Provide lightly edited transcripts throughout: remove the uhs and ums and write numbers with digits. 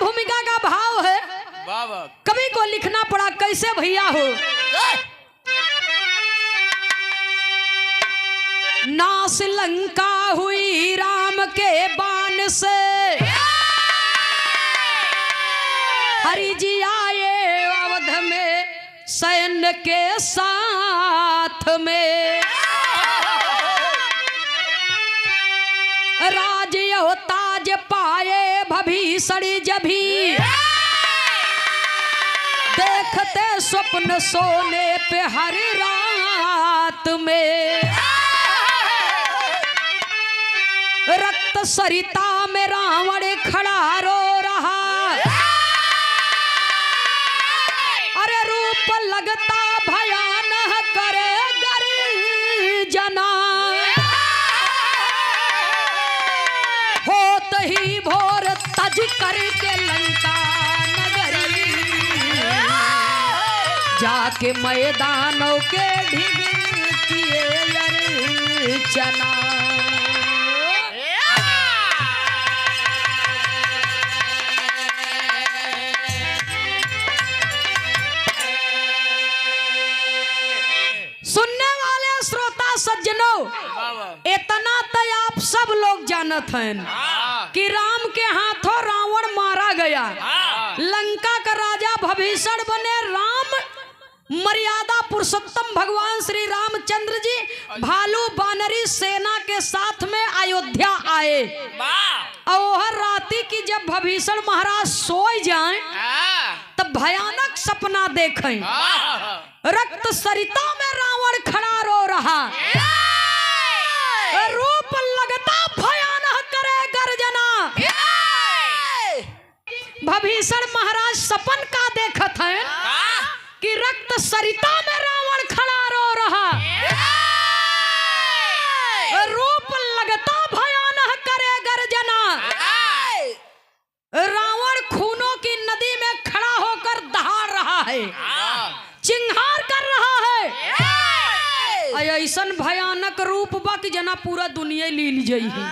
भूमिका का भाव है, कवि को लिखना पड़ा कैसे भैया हो। नास लंका हुई राम के बाण से, हरि जी आए अवध में सैन्य के साथ में। राज यो ताज पाए भभीषण जभी, देखते स्वप्न सोने पे हर रात में। रक्त सरिता में रावण खड़ा रो रहा, अरे रूप लगता भयानक करे गर्जना। होत ही भोर तज करके लंका नगरी, जाके मैदानों के ढिग किए अर्चना। सुनने वाले श्रोता सज्जनों, इतना तो आप सब लोग जानत हैं कि राम के हाथों रावण मारा गया, लंका का राजा भभीषण बने राम, मर्यादा पुरुषोत्तम भगवान श्री रामचंद्र जी भालू बानरी सेना के साथ में अयोध्या आए। और राती की जब भभीषण महाराज सोई जाएं तब भयानक सपना देखें। रक्त सरिता में रावण खड़ा रो रहा, रूप लगता भयानक करे गर्जना। भभीषण महाराज सपन का देखत हैं कि रक्त सरिता में रावण खड़ा रो रहा, रूप लगता भयानक करे गर्जना। रावण खूनों की नदी में खड़ा होकर दहाड़ रहा है, चिंगार कर रहा है। ऐसन भयानक रूप बा कि जना पूरा दुनिया लील जाई है।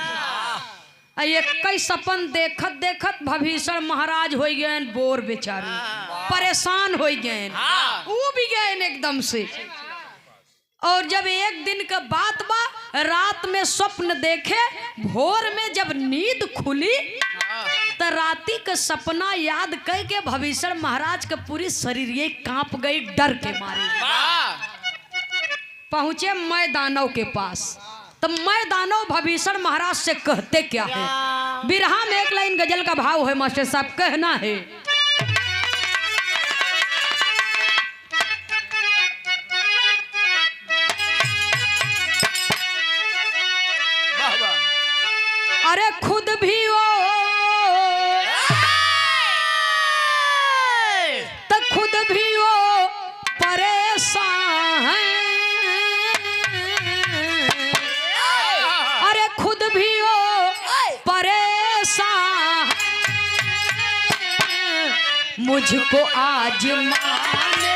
एक सपन देखत देखत भभीषण महाराज हो गए बोर बेचारे, परेशान हो गए, उब गए एकदम से। और जब एक दिन का बात बा, रात में स्वप्न देखे, भोर में जब नींद खुली तो राती का सपना याद करके भभीषण महाराज का पूरी शरीर ये कांप गई डर के मारे। पहुंचे मैदानव के पास, तो मैदानव भभीषण महाराज से कहते क्या है। बिरहा में एक लाइन गजल का भाव है मास्टर साहब, कहना है अरे खुद भी वो तो खुद भी वो परेशान है, अरे खुद भी वो परेशान, मुझको आज माने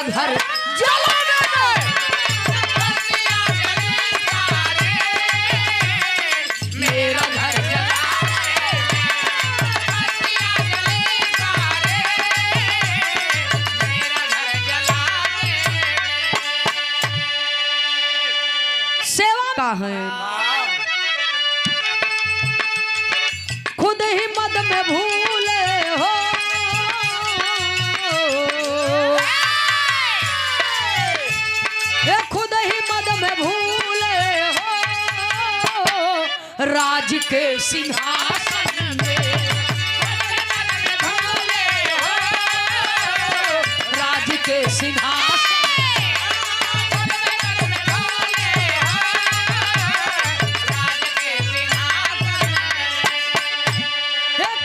घर मेरा घर सेवा का है, खुद ही मद में भूले हो, खुद ही मद में भूले हो, राज के सिंहासन में, राज के सिंहासन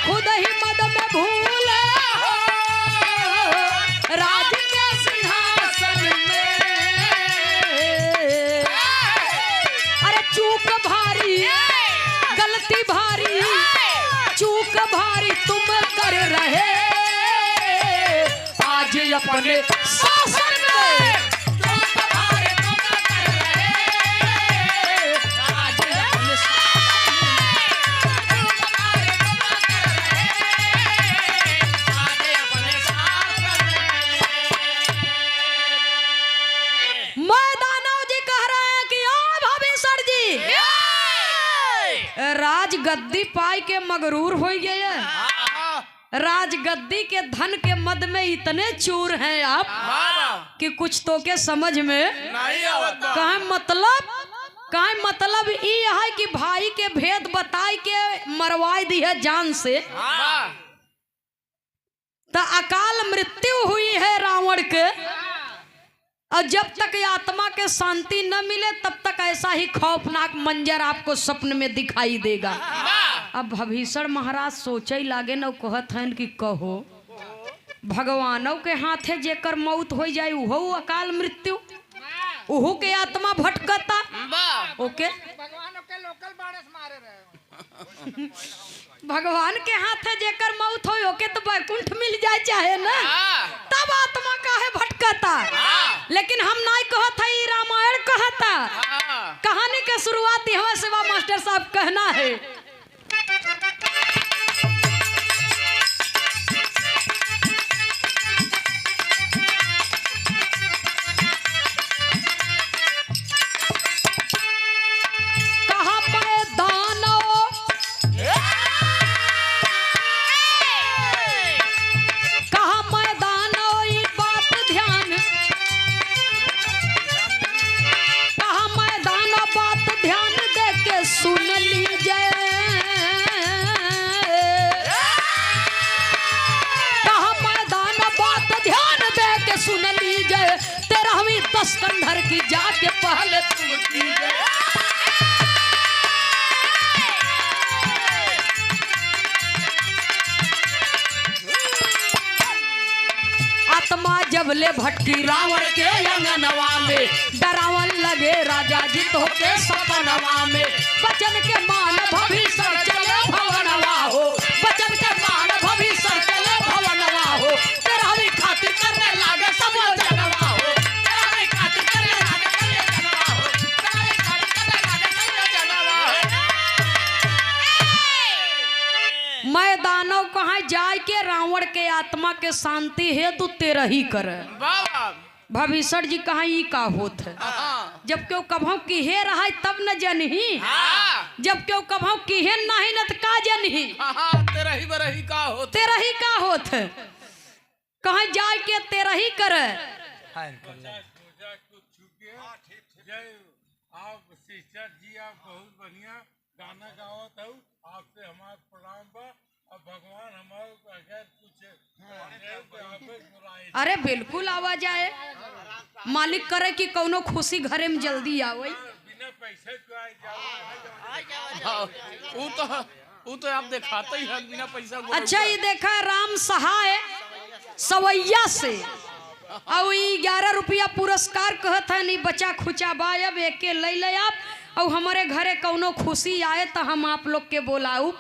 खुद ही मद में भूले हो, राज के सिंहासन में। अरे चूक भारी, गलती भारी, चूक भारी तुम कर रहे, आज अपने शासन में चूक भारी तुम कर रहे, आज अपने शासन में चूक भारी तुम कर रहे, आज अपने शासन में। मैदानव जी कह रहे हैं कि ओ भविष्य जी राज गद्दी पाई के मगरूर हो गए हैं, राज गद्दी के धन के मद में इतने चूर हैं आप कि कुछ तो के समझ में नहीं आवता। कहाँ मतलब ये है कि भाई के भेद बताई के मरवाई दी है जान से, तो अकाल मृत्यु हुई है रावण के। और जब तक आत्मा के शांति न मिले तब तक ऐसा ही खौफनाक मंजर आपको स्वप्न में दिखाई देगा। अब भविष्य महाराज सोचे लागे न, कहत हैं कि कहो भगवानों के हाथे जेकर मौत हो जाए उहो अकाल मृत्यु, उहो के आत्मा भटकता ओके भगवान के हाथे जेकर मौत हो ओके तो बैकुंठ मिल जाए चाहे ना, तब आत्मा काहे भटकता। लेकिन हम नहीं कहता, ये रामायण कहता। कहानी के शुरुआत हमें सेवा मास्टर साहब कहना है। कंधर की जाके पहले तुम कीजिए। आत्मा जब ले भटकी रावण के अंगनवा में, डरावन लगे राजा जी तो के सपनवा में। बचन के मान भविष्य चले भवनवा हो, बचन के मान भविष्य चले भवनवा हो। तेरा भी खातिर करने लागे सब जनवा हो, मैदानों कहाँ जाए के रावण के आत्मा के शांति है तो तेरा ही कर। भविष्य जी कहाँ ई का होत है, जब क्यों कभाव की है रहा तब न जनही, जब क्यों कभाव की है नहीं न तो का जनही। तेरा ही बरही का होत, तेरा ही का होत है, कहाँ जाए के तेरा ही कर। आप सिस्टर जी आप बहुत बढ़िया गाना गावत हो, आपसे हमारा प्रणाम बा। अब भगवान हमारे अगर कुछ अरे बिल्कुल आवाज जाए, मालिक करे कि कौनो खुशी घरे में जल्दी आवे, बिना पैसे के वो तो आप दिखाते ही हैं बिना पैसा। अच्छा ये देखा राम सहाय सवैया से और 11 रुपया पुरस्कार कहत है नहीं बचा खुचा बायब एक के ले ले आप और हमारे घरे कौनो खुशी आए तो हम आप लोग के बोलाऊ।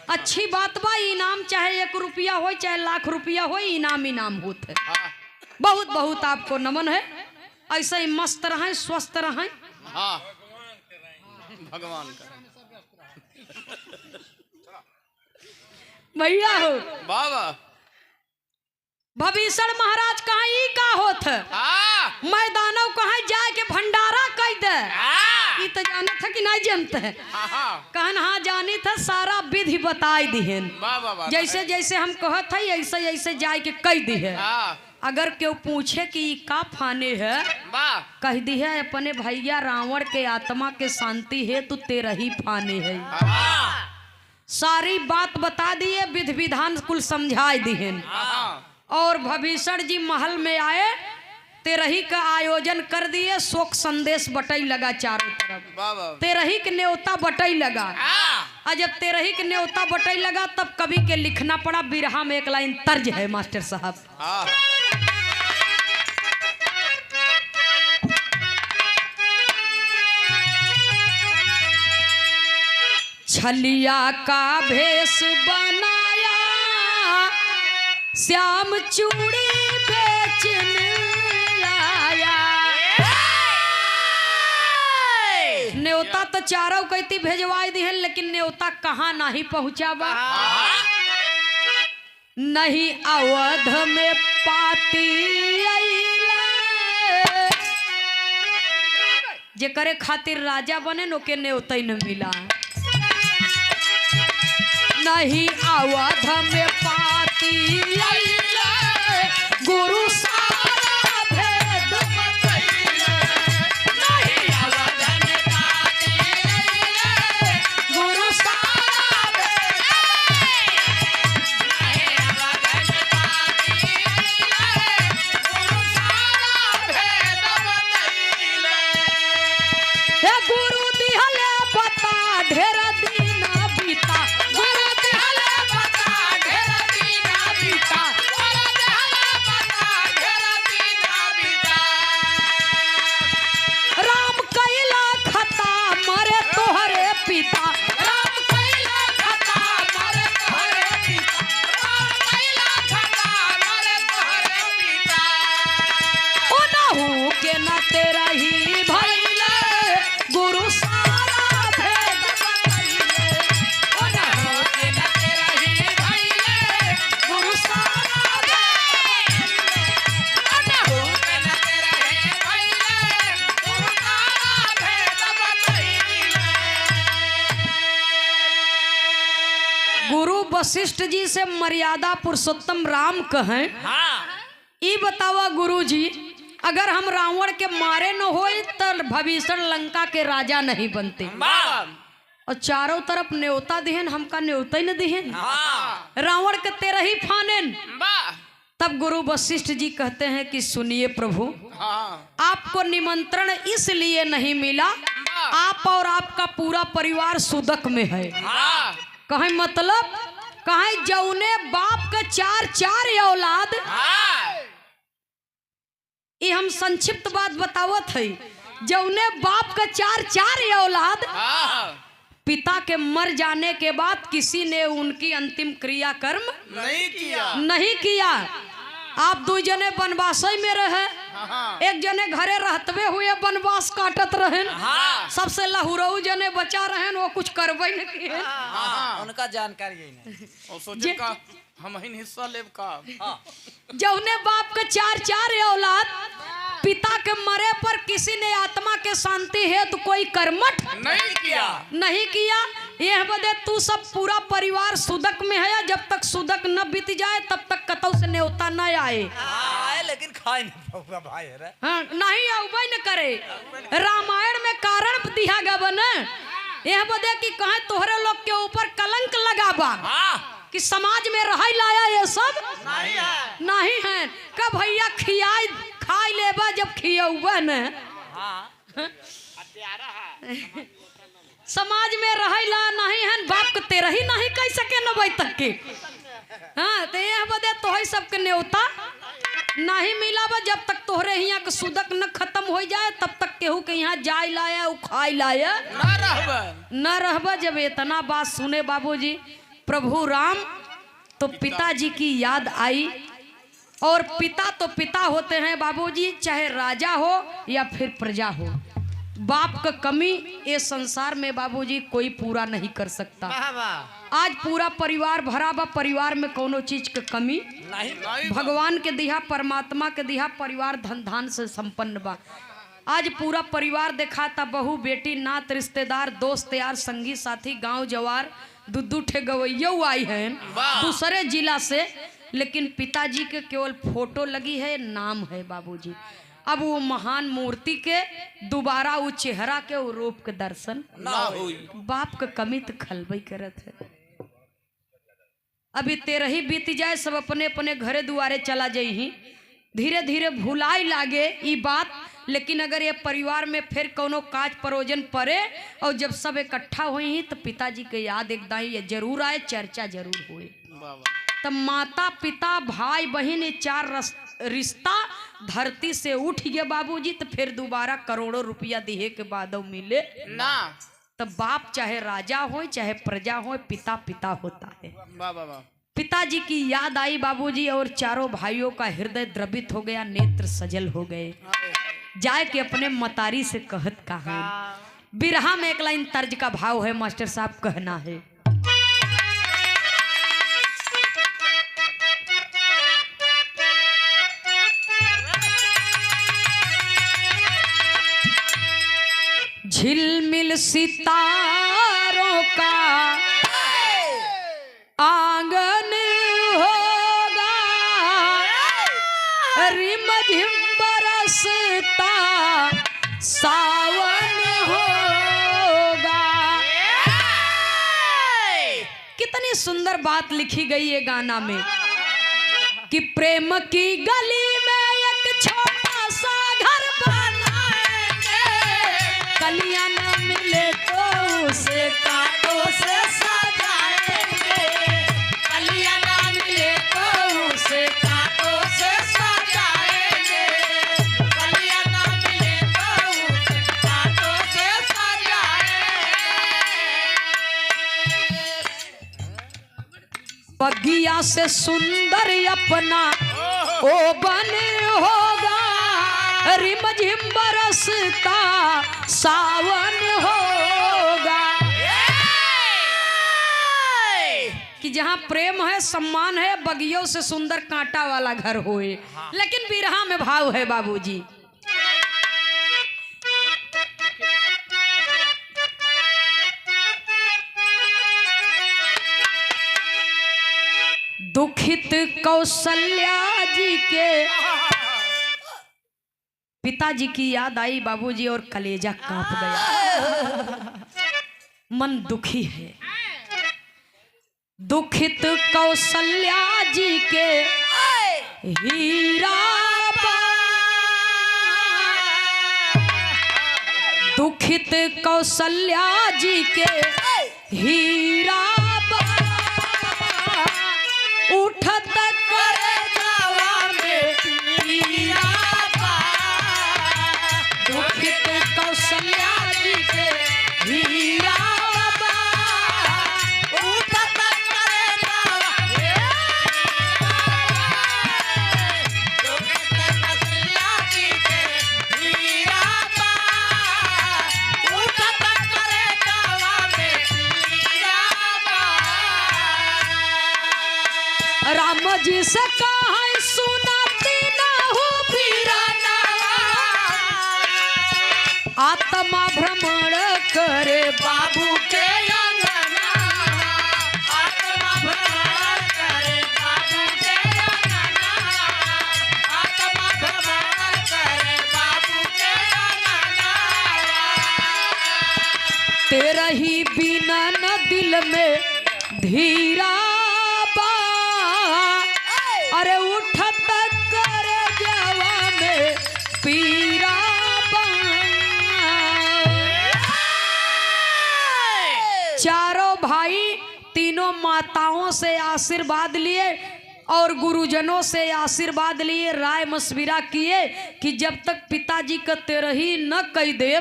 अच्छी बात बा, इनाम चाहे 1 रुपया हो चाहे लाख रुपया हो, इनाम इनाम होते। बहुत बहुत आपको नमन है, ऐसे ही मस्त रहें स्वस्थ रहें। हाँ भगवान का भैया हो बाबा। भविष्य महाराज कहाँ ई का होत मैदानों कहाँ जाए के भंडारा कह दे, ई तो जाने था कि नहीं जानते है। कहन हाँ जानी था, सारा विधि बताई दिहन, जैसे जैसे हम कहत है ऐसे ऐसे जाए के कह दी है। अगर क्यों पूछे कि ई का फाने है, वाह कह दी है अपने भैया रावण के आत्मा के शांति है तो तेरा ही फाने है। सारी बात बता दिए, विधि विधान कुल समझाई दिहन। और भविष्य जी महल में आए, तेरही का आयोजन कर दिए, शोक संदेश बटई लगा चारों तरफ। वाह वाह तेरही के न्योता बटई लगा। और जब तेरही के न्योता बटई लगा तब कवि के लिखना पड़ा, बिरहा में एक लाइन तर्ज है मास्टर साहब। हाँ छलिया का भेष बनाया, श्याम चूड़ी बेचने आया। न्योता तो चारों कहती भेजवाई दी है, लेकिन न्योता कहाँ नहीं पहुँचावा। नहीं अवध में पाती अइला, जे करे खातिर राजा बने नो के न्योता ही न मिला। नहीं अवध में पाती अइला, गुरु सारा भेद बतइले। नहीं अवध में पाती अइला, गुरु सारा भेद। नहीं अवध में पाती अइला, गुरु सारा भेद बतइले। हे गुरु दिहले बता ढेर दिन बीता, गुरु दिहले बता ढेर दिन बीता, गुरु दिहले बता ढेर दिन बीता। राम कैला खता मरे तोहरे पिता, राम कैला खता मरे तोहरे पिता, राम कैला खता मरे तोहरे पिता। ओनहु के न तेरा ही भइले, गुरु सारा भेद बतइले। ओनहु के न तेरा ही भइले, गुरु सारा भेद बतइले। ओनहु के न तेरा ही भइले, गुरु सारा भेद बतइले। गुरु वशिष्ठ जी से मर्यादा पुरुषोत्तम राम कहें, ई बतावा गुरु जी, अगर हम रावण के मारे न होई तो भविष्य लंका के राजा नहीं बनते। और चारों तरफ न्योता दिहन, हमका न्योता ही न दिहन, रावण के तेरा ही फानेन। तब गुरु वशिष्ठ जी कहते हैं कि सुनिए प्रभु, आपको निमंत्रण इसलिए नहीं मिला, आप और आपका पूरा परिवार सुदक में है। कहें मतलब, कहें जौने बाप का चार चार औलाद, ये हम संक्षिप्त बात बतावत है, जौने बाप का चार चार औलाद, पिता के मर जाने के बाद किसी ने उनकी अंतिम क्रिया कर्म नहीं किया। आप दो जने वनवास में रहे, एक जने घरे रहते हुए वनवास काटत रहे, सबसे लहुरऊ जने बचा रहे, वो कुछ करवे नहीं किए। उनका जानकारी नहीं। और सोचे का हम ही हिस्सा लेब का। जौने बाप के चार चार औलाद, पिता के मरे पर किसी ने आत्मा के शांति है तो कोई कर्मठ नहीं किया। यह बदे तू सब पूरा परिवार सुदक में है, जब तक सुदक न बीत जाए तब तक कतौ से न्योता न आए। लेकिन खाए नहीं भाई रे। हाँ, नहीं आउबे न करे। रामायण में कारण दिया गया बने, यह बदे कि कहे तोहरे लोग के ऊपर कलंक लगाबा कि समाज में रह लाया ये सब नहीं है। कब भैया खियाई खाई लेबा जब खियौबा न, समाज में रह ला नहीं है, बाप के तेरा ही नहीं कह सके न भाई तक के। हाँ, तो यह बदे तोहरे सबके न्योता नहीं मिला बा, जब तक तोहरे यहाँ के सुदक न खत्म हो जाए तब तक केहू के यहाँ जाय लाया खाई लाया न रहबा। जब इतना बात सुने बाबूजी प्रभु राम, तो पिताजी की याद आई। और पिता तो पिता होते हैं बाबूजी, चाहे राजा हो या फिर प्रजा हो। बाप का कमी ये संसार में बाबूजी कोई पूरा नहीं कर सकता। आज पूरा परिवार भरा बा, परिवार में कोनो चीज की कमी नहीं। भगवान के दिया, परमात्मा के दिया परिवार धन धान से संपन्न बा। आज पूरा परिवार दिखाता, बहू बेटी नात रिश्तेदार दोस्त यार संगी साथी गांव जवार, दू ठे गवैया आई हैं दूसरे जिला से, लेकिन पिताजी के केवल फोटो लगी है, नाम है बाबूजी। अब वो महान मूर्ति के दोबारा वो चेहरा के वो रूप के दर्शन ना हुई। बाप का कमी तो खलबई करत है। अभी 13 बीत जाए, सब अपने अपने घरे दुआरे चला जाई, धीरे धीरे भुलाई लागे ई बात। लेकिन अगर ये परिवार में फिर कोनो काज परोजन पड़े और जब सब इकट्ठा हुई तो पिताजी के याद एकदम ये जरूर आए, चर्चा जरूर हुई। तब माता पिता भाई बहन ये 4 रिश्ता धरती से उठ गए बाबूजी। तो फिर दोबारा करोड़ों रुपया दिए के बाद मिले ना। तब बाप चाहे राजा हो चाहे प्रजा हो, पिता पिता होता है। पिताजी की याद आई बाबूजी और चारों भाइयों का हृदय द्रवित हो गया, नेत्र सजल हो गए। जाए के अपने मतारी से कहत कहा, बिरहा में एक लाइन तर्ज का भाव है मास्टर साहब, कहना है झिलमिल सितारों का आंगन होगा, रिमझिम बरसता सावन होगा। कितनी सुंदर बात लिखी गई है गाना में कि प्रेम की गली में एक छोटा सा घर बनाएंगे, कलियां न मिले तो उसे कांटों से सजाएंगे, कलियां न मिले तो उसे कांटों से सजाएंगे, कलियां न मिले तो उसे कांटों से सजाएंगे। बगिया से सुंदर अपना ओ बन होगा, रिमझिम बरसता सावन होगा। कि जहाँ प्रेम है सम्मान है, बगियों से सुंदर कांटा वाला घर होए। लेकिन बिरहा में भाव है बाबूजी, दुखित कौशल्या जी के पिताजी की याद आई बाबूजी और कलेजा कांप गया, मन दुखी है। दुखित कौशल्या जी के हीरा दुखित कौशल्या जी के हीरा उठत करे जावा में पीरा, दुखित कौशल्या जी के हीरा उठत करे जावा दुखित कौशल्या जी के हीरा उठत करे जावा में पीरा। राम जी से कहा सुनाती ना हो पीराना, आत्मा भ्रमण करे बाबू के अंगना, आत्मा भ्रमण करे बाबू के अंगना, आत्मा भ्रमण करे बाबू के अंगना। तेरा ही बिना न दिल में धीरा, अरे उठत करे जावा में पीरा। चारों भाई तीनों माताओं से आशीर्वाद लिए और गुरुजनों से आशीर्वाद लिए, राय मशविरा किए कि जब तक पिताजी का तेरही न कह दे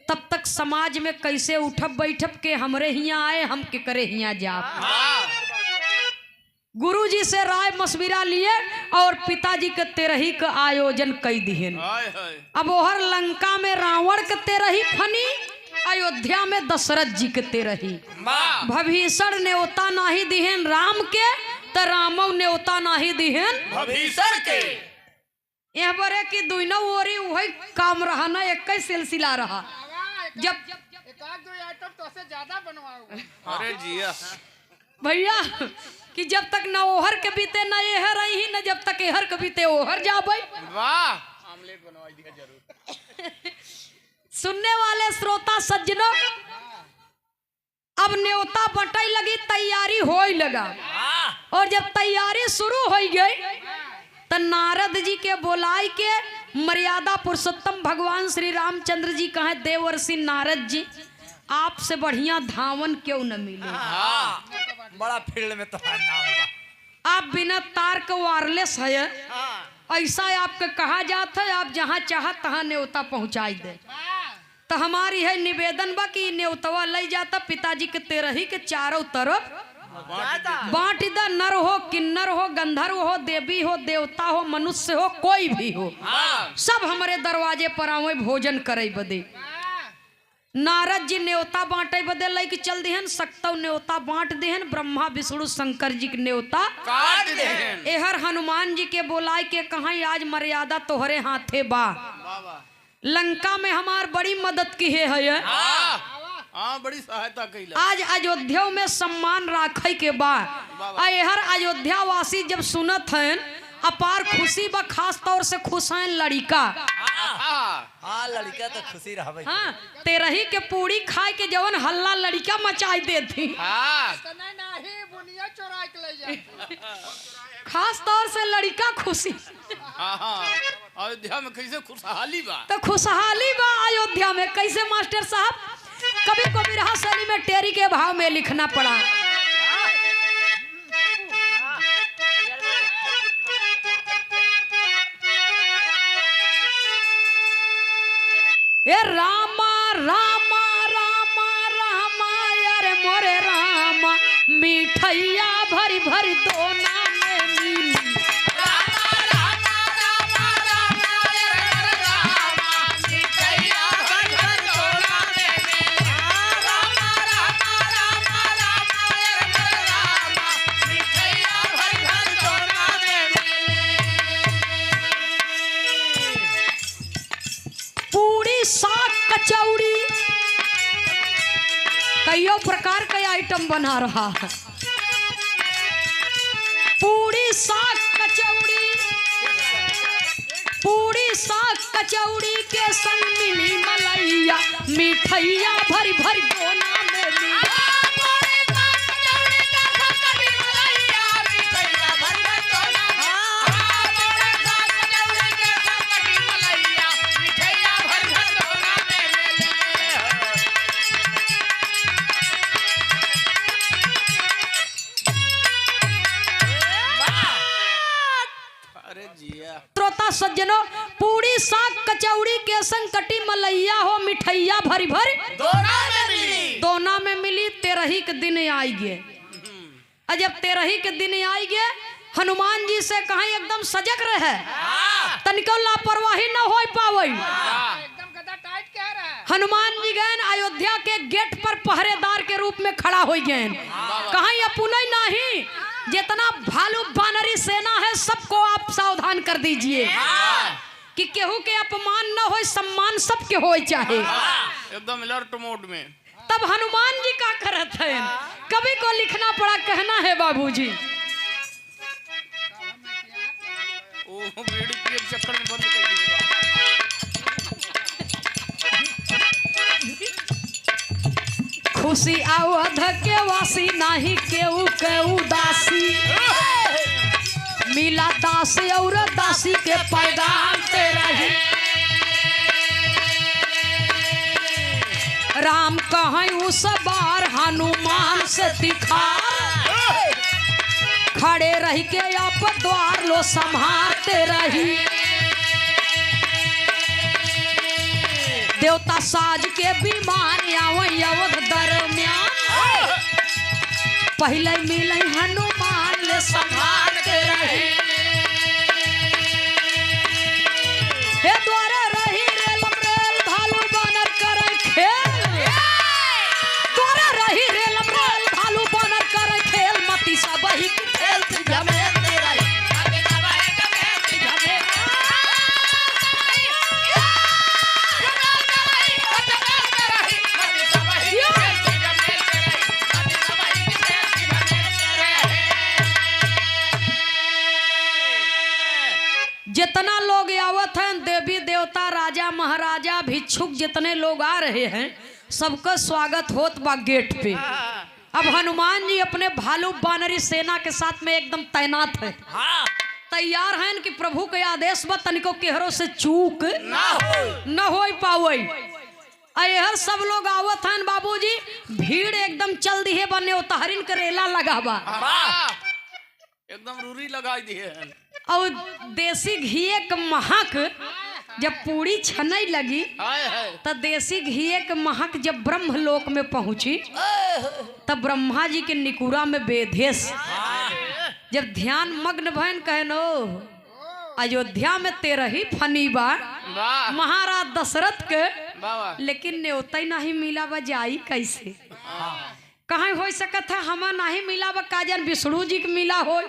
तब तक समाज में कैसे उठब बैठब के हमरे हियाँ आए, हम के करे हियाँ जा। गुरुजी से राय मशविरा लिए और पिताजी के तेरही का आयोजन कई दिहन। अब ओहर लंका में रावण के तेरही फनी, अयोध्या में दशरथ जी के तेरही। भभीषण न्योता नाही दिहन राम के, तो रामव न्योता नाही दिहन भभीषण के। यह बरे की दुनो ओरी वही काम रहा ना, एक ही सिलसिला रहा। जब एक आध दो आइटम तो से ज्यादा बनवाऊंगा। अरे जिया भैया कि जब तक न ओहर के बीते न एहर रही न जब तक एहर के बीते ओहर जाबे। वाह आमलेट बनवा दिया जरूर। सुनने वाले श्रोता सज्जनों, अब न्योता बटाई लगी, तैयारी होई लगा, और जब तैयारी शुरू हो गई तो नारद जी के बोलाई के मर्यादा पुरुषोत्तम भगवान श्री रामचंद्र जी कहे, देवर्षि नारद जी आपसे बढ़िया धावन क्यों न मिले। बड़ा फील्ड में तो नाम बा। आप बिना तार के वायरलेस है, ऐसा आपके कहा जाता है, आप जहाँ चाह तहाँ न्योता पहुँचाई दे। तो हमारी है निवेदन बा कि न्योतवा ले जाता पिताजी के तेरही के चारों तरफ बांट द, नर हो किन्नर हो गंधर्व हो देवी हो देवता हो मनुष्य हो कोई भी हो, सब हमारे दरवाजे पर आवे भोजन करे बदे। नारद जी न्योता बांटे बदे लेके चल दिहन, सकतव न्योता बांट दिहन, ब्रह्मा विष्णु शंकर जी के न्योता काट देहन। एहर हनुमान जी के बोलाय के कहा आज मर्यादा तोहरे हाथे बा। लंका में हमार बड़ी मदद की है, हाँ बड़ी सहायता कैला। आज अयोध्या में सम्मान राखे के बाद एहर अयोध्या वासी जब सुनत हैं अपार खुशी बा, खास तौर से खुश हैं लड़का। हाँ लड़का तो खुशी रहा। हाँ तेरही के पूरी खाए के जवन हल्ला लड़का मचाई देती, खास तौर से लड़का खुशी। अयोध्या में कैसे खुशहाली बा। तो खुशहाली बा अयोध्या में कैसे मास्टर साहब, कभी कभी रहा शैली में टेरी के भाव में लिखना पड़ा। ए रामा रामा रामा रामा यारे मोरे रामा, मिठैया भरी भरी दोना में मिली। पूरी साग कचौड़ी कईयों प्रकार के आइटम बना रहा है। पूरी साग कचौड़ी, पूरी साग कचौड़ी के संग मिली मलैया, मिठैया भरी भरी दोना में मिली। श्रोता सज्जनों, पूरी साग कचौड़ी के संग कटी मलैया हो, मिठैया भरी भरी दोना में मिली। तेरही के दिन आई गे, जब तेरही के दिन आई गे हनुमान जी से कहा एकदम सजग रहे, तनिको लापरवाही न हो पावे। हनुमान जी गए अयोध्या के गेट पर पहरेदार के रूप में खड़ा हो गए। कहीं अपुनई नहीं, जितना भालू बानरी सेना है सबको आप सावधान कर दीजिए कि केहू के अपमान न हो, सम्मान सबके हो चाहे। एकदम अलर्ट मोड में। तब हनुमान जी का करत है, कभी को लिखना पड़ा, कहना है बाबूजी। ओ बीड़ी पिए चक्कर में बंद कर दिएगा। खुशी अवध के वासी नाही केहू के उदासी, मिला दास और दासी के पैगाम ते रही। राम कहीं उस बार हनुमान से दिखा, खड़े रह के आप द्वार लो संभालते रही। देवता साज के विमान आवई अवध दरमियान, पहले मिले हनुमान ले संभालते रही। हे द्वारा रही रेल रेल भालू बानर करे खेल, द्वारा रही रेल रेल भालू बानर करे खेल, मती सब ही खेल जमे तेरा। देवता राजा महाराजा भिक्षुक जितने लोग आ रहे हैं सबका स्वागत होत बा गेट पे। अब हनुमान जी अपने भालू बानरी सेना के साथ में एकदम तैनात है, तैयार हैं कि प्रभु के आदेश बा तनिको केहरो से चूक न हो पावई। अयहर सब लोग आवत हैं बाबूजी, भीड़ एकदम चल दी है, बने उतारिन करेला लगावा एकदम रूरी लगाई दिए और देसी घी के महक जब पूरी छनई लगी तो देसी घी के महक जब ब्रह्मलोक में पहुंची तब ब्रह्मा जी के निकुरा में बेधेस जब ध्यान मग्न भयन कहनो अयोध्या में 13 ही फनी बा महाराज दशरथ के, लेकिन न्योता नहीं मिला बा जाई कैसे कहाँ हो सकता है। हमें नहीं मिला बा काजन विष्णु जी के मिला हो,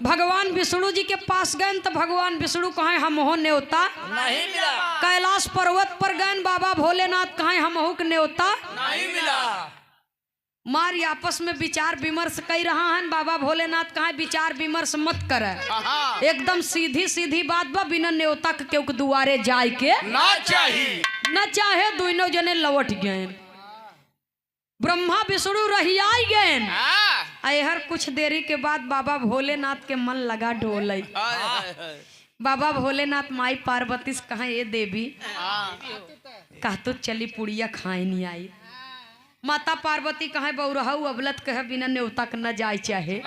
भगवान विष्णु जी के पास गए तो भगवान विष्णु कहें हम हो न्योता नहीं मिला। कैलाश पर्वत पर गए बाबा भोलेनाथ कहें हम हो के न्योता नहीं मिला। मारी आपस में विचार विमर्श कर रहा है, बाबा भोलेनाथ कहा विचार विमर्श मत करे, एकदम सीधी सीधी बात बा, बिना न्योता के केहू के दुआरे जाए के न चाहे दोनों जने लौट गए। ब्रह्मा विष्णु रहियाई गए। हर कुछ देरी के बाद बाबा भोलेनाथ के मन लगा डोले। बाबा भोलेनाथ माई पार्वती से कहा ये देवी कहा तो चली पुड़िया खाए नहीं आई। माता पार्वती कहे बउरहू अबलत कहे बिना न्योता के न जाए चाहे।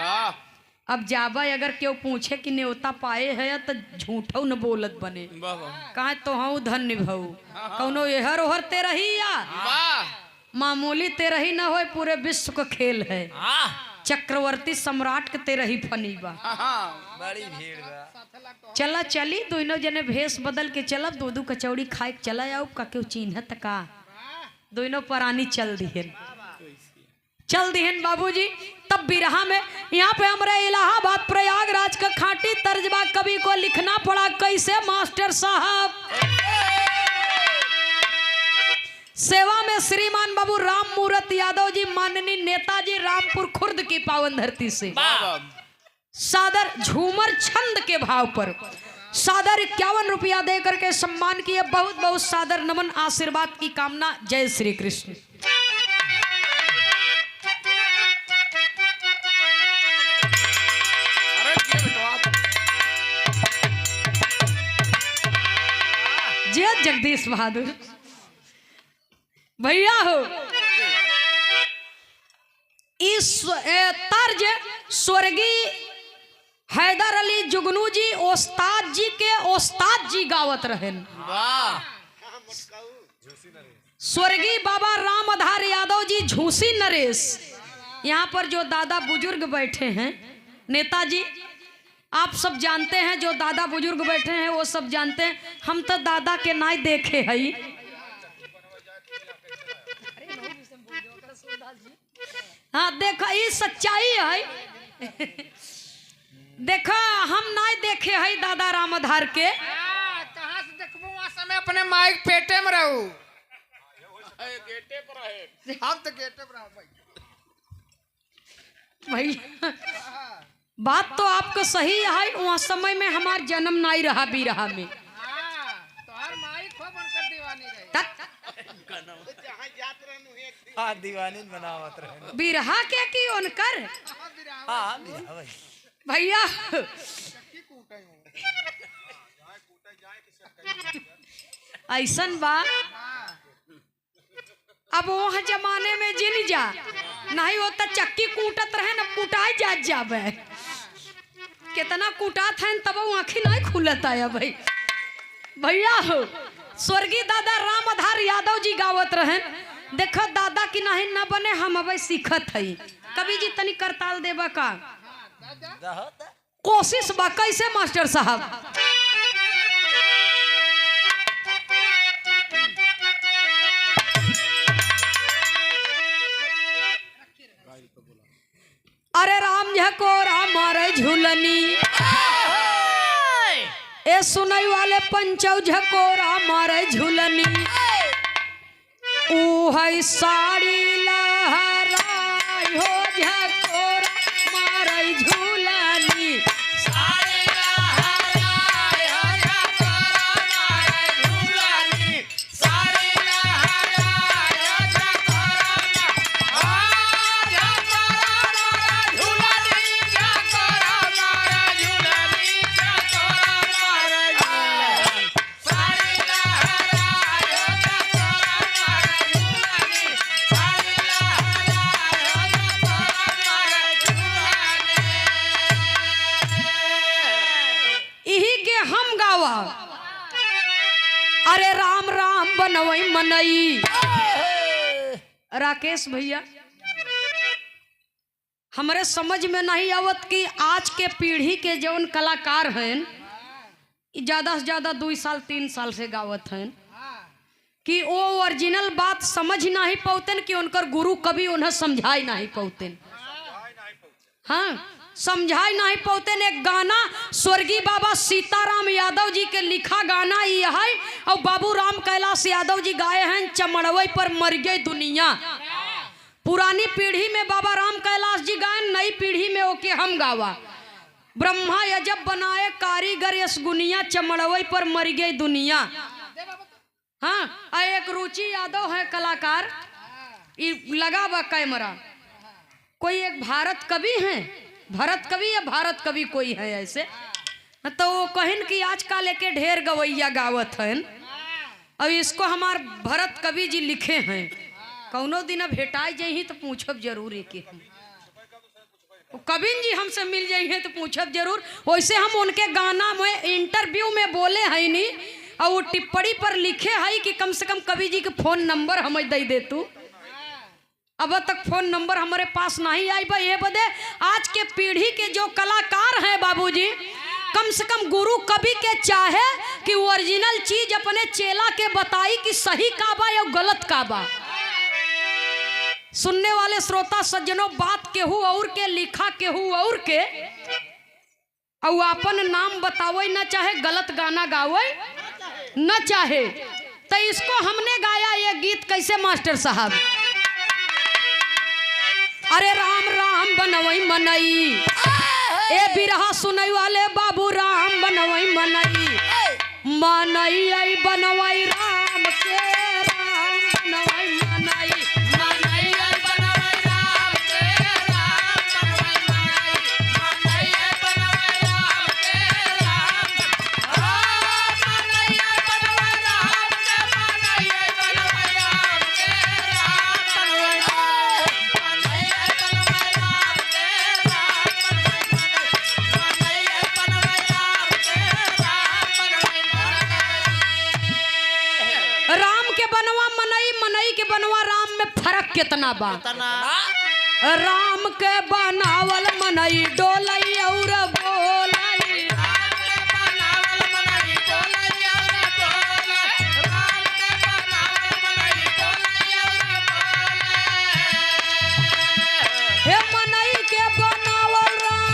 अब जाबा अगर क्यों पूछे कि न्योता पाए है तो झूठो न बोलत बने, कहे तो हूँ धन्य भऊ कौनो एहर ओहर ते रही या मामूली ते रही न हो, पूरे विश्व का खेल है, चक्रवर्ती सम्राट के ते रही फनी बा। बड़ी भीड़ बा। चला चली दोनों जने भेष बदल के चलब, दूध कचौड़ी खाए चला जाओ का क्यों चिन्हत का। दोनों प्राणी चल दिहन बाबूजी। तब बिरहा में यहाँ पे हमारे इलाहाबाद प्रयागराज का खाटी तर्जबा कवि को लिखना पड़ा कैसे मास्टर साहब। सेवा में श्रीमान बाबू राम मूरत यादव जी माननीय नेताजी रामपुर खुर्द की पावन धरती से सादर झूमर छंद के भाव पर सादर 51 रुपया दे करके सम्मान किए। बहुत बहुत सादर नमन, आशीर्वाद की कामना। जय श्री कृष्ण। जय जगदीश बहादुर भैया हो। इस तर्ज स्वर्गीय हैदर अली जुगनू जी ओस्ताद जी के ओस्ताद जी गावत रहे। स्वर्गीय बाबा राम आधार यादव जी झूसी नरेश। यहाँ पर जो दादा बुजुर्ग बैठे हैं नेताजी आप सब जानते हैं, जो दादा बुजुर्ग बैठे हैं वो सब जानते हैं। हम तो दादा के नाई देखे हई। हाँ देखो ये सच्चाई है। देखो हम नाई देखे हई दादा रामधार के। कहाँ से देखबो वहाँ समय अपने माइक पेटे में रहू। गेटे पर है। हम तो गेटे पर भाई। भैया बात तो आपको सही है, वहाँ समय में हमार जन्म नहीं रहा बिरहा में। तो हर माइक खो बनकर दीवानी रहे। हाँ दीवानी बनावत रहे। बिरहा के की उनकर हाँ भैया ऐसन बा। अब वह जमाने में जिन जा नहीं होता चक्की कूटत रहे न कुटाई जात जाबे। कितना कुटात है तब आँखी नहीं खुलत है भाई। भैया हो स्वर्गीय दादा राम आधार यादव जी गावत रहे। देखो दादा की नहीं न बने हम अब सीखत है। कवि जी तनी करताल देबा का कोशिश बा कैसे मास्टर साहब। अरे राम झकोरा मारे झूलनी ए सुनई वाले पंचौ झकोरा मारे झूलनी ऊ है साड़ी लहराई हो झकोरा मारे झूलनी साड़ी लहराई हो झकोरा मारे मनई। राकेश भैया, हमारे समझ में नहीं आवत कि आज के पीढ़ी के जौन कलाकार हैं ज्यादा से ज्यादा 2 साल 3 साल से गावत हैं कि वो ओरिजिनल बात समझ नहीं पाते कि उनकर गुरु कभी उन्हें समझाई नहीं पाते। हाँ, समझाई नहीं पाते। एक गाना स्वर्गीय बाबा सीताराम यादव जी के लिखा गाना ये है और बाबू राम कैलाश यादव जी गाए हैं चमड़वई पर मर गई दुनिया। पुरानी पीढ़ी में बाबा राम कैलाश जी गाए, नई पीढ़ी में ओके हम गावा। ब्रह्मा यजब बनाए कारीगर यस गुनिया, चमड़वई पर मर गई दुनिया। हाँ, एक रुचि यादव है कलाकार, लगा हुआ कैमरा। कोई एक भारत कवि है, भरत कवि या भारत कवि कोई है ऐसे, तो वो कहन कि आजकल लेके ढेर गवैया गावत हैं और इसको हमार भरत कवि जी लिखे हैं। कौनो दिन भेटाई जाही तो पूछब जरूर एक कविन जी हमसे मिल जाइए तो पूछब जरूर। वैसे हम उनके गाना में इंटरव्यू में बोले हैं नहीं और वो टिप्पणी पर लिखे है कि कम से कम कवि जी के फोन नंबर हमें दे दे तू। अब तक फोन नंबर हमारे पास नहीं आई भाई। ये बदे आज के पीढ़ी के जो कलाकार हैं बाबूजी, कम से कम गुरु कवि के चाहे कि ओरिजिनल चीज अपने चेला के बताई कि सही का बा या गलत का बा। सुनने वाले श्रोता सज्जनों, बात केहू और के लिखा केहू और के और अपन नाम बतावे न चाहे, गलत गाना गावे न चाहे, तो इसको हमने गाया ये गीत कैसे मास्टर साहब। अरे राम राम बनवई मनई, ए बिरहा सुनई वाले बाबू राम बनवई मनई। मनई आई बनवई राम के, राम बनवई मनई। मनई आई बनवई राम के, राम बनवई मनई। मनई आई बनवई राम के, राम। मनई आई बनवई राम के, मनई आई बनवई राम के, राम बनवई मनई। राम के बनवा मनई, मनई के बनवा राम में फर्क कितना बा। राम के बनावल मनई डोलई और बोलई। राम के बनावल मनई डोलई और बोलई। राम के बनावल मनई डोलई और बोलई। हे मनई के बनावल राम,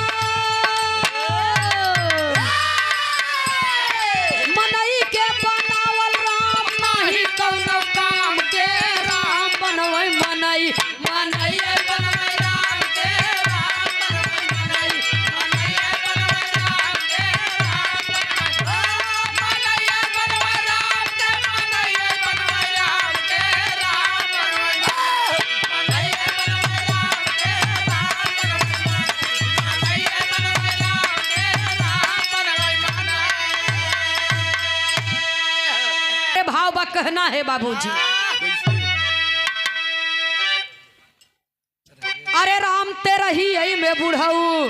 मनई के बनावल राम नाही कौनो काम के, राम बनवई मनई। मनई बनवई राम के, राम बनवई मनई। मनई बनवई राम के, राम मनई बनवई राम के, मनई बनवई राम के, राम बनवई मनई। बनवई राम के, राम बनवई मनई। बनवई राम के, राम बनवई मनई। भाव बा कहना है बाबूजी। अरे राम ते रही है में बुढ़ऊ,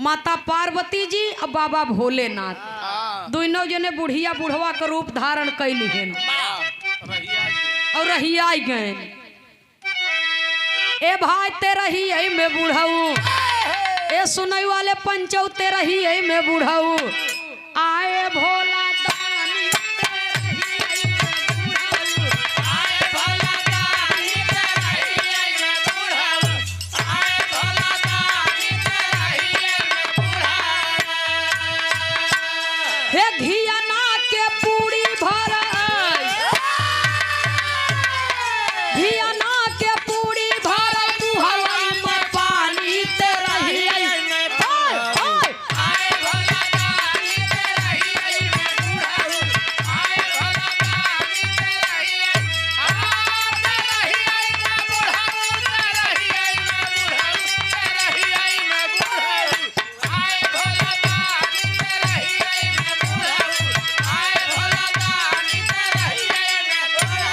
माता पार्वती जी और बाबा भोलेनाथ दोनों जने बुढ़िया बुढ़वा का रूप धारण कैली हैं और रहिया गए। ए भाई ते रही है में बुढ़ऊ, ए सुनई वाले पंचौ ते रही है में बुढ़ऊ। आए भोला दानी ते रही है में बुढ़ऊ। आए भोला दानी ते रही है में बुढ़ऊ। आए भोला दानी ते रही है में बुढ़ऊ। हे घियाना के पूरी भरई, घियाना के पूरी भरई मुहवा में पानी ते रही है में बुढ़ऊ। आए भोला दानी ते रही है में बुढ़ऊ। आए भोला दानी ते रही है, ते रही है में बुढ़ऊ। ते रही है में बुढ़ऊ। ते रही है में बुढ़ऊ। आए भोला दानी ते रही है में बुढ़ऊ। आए भोला दानी ते रही है में बुढ़ऊ।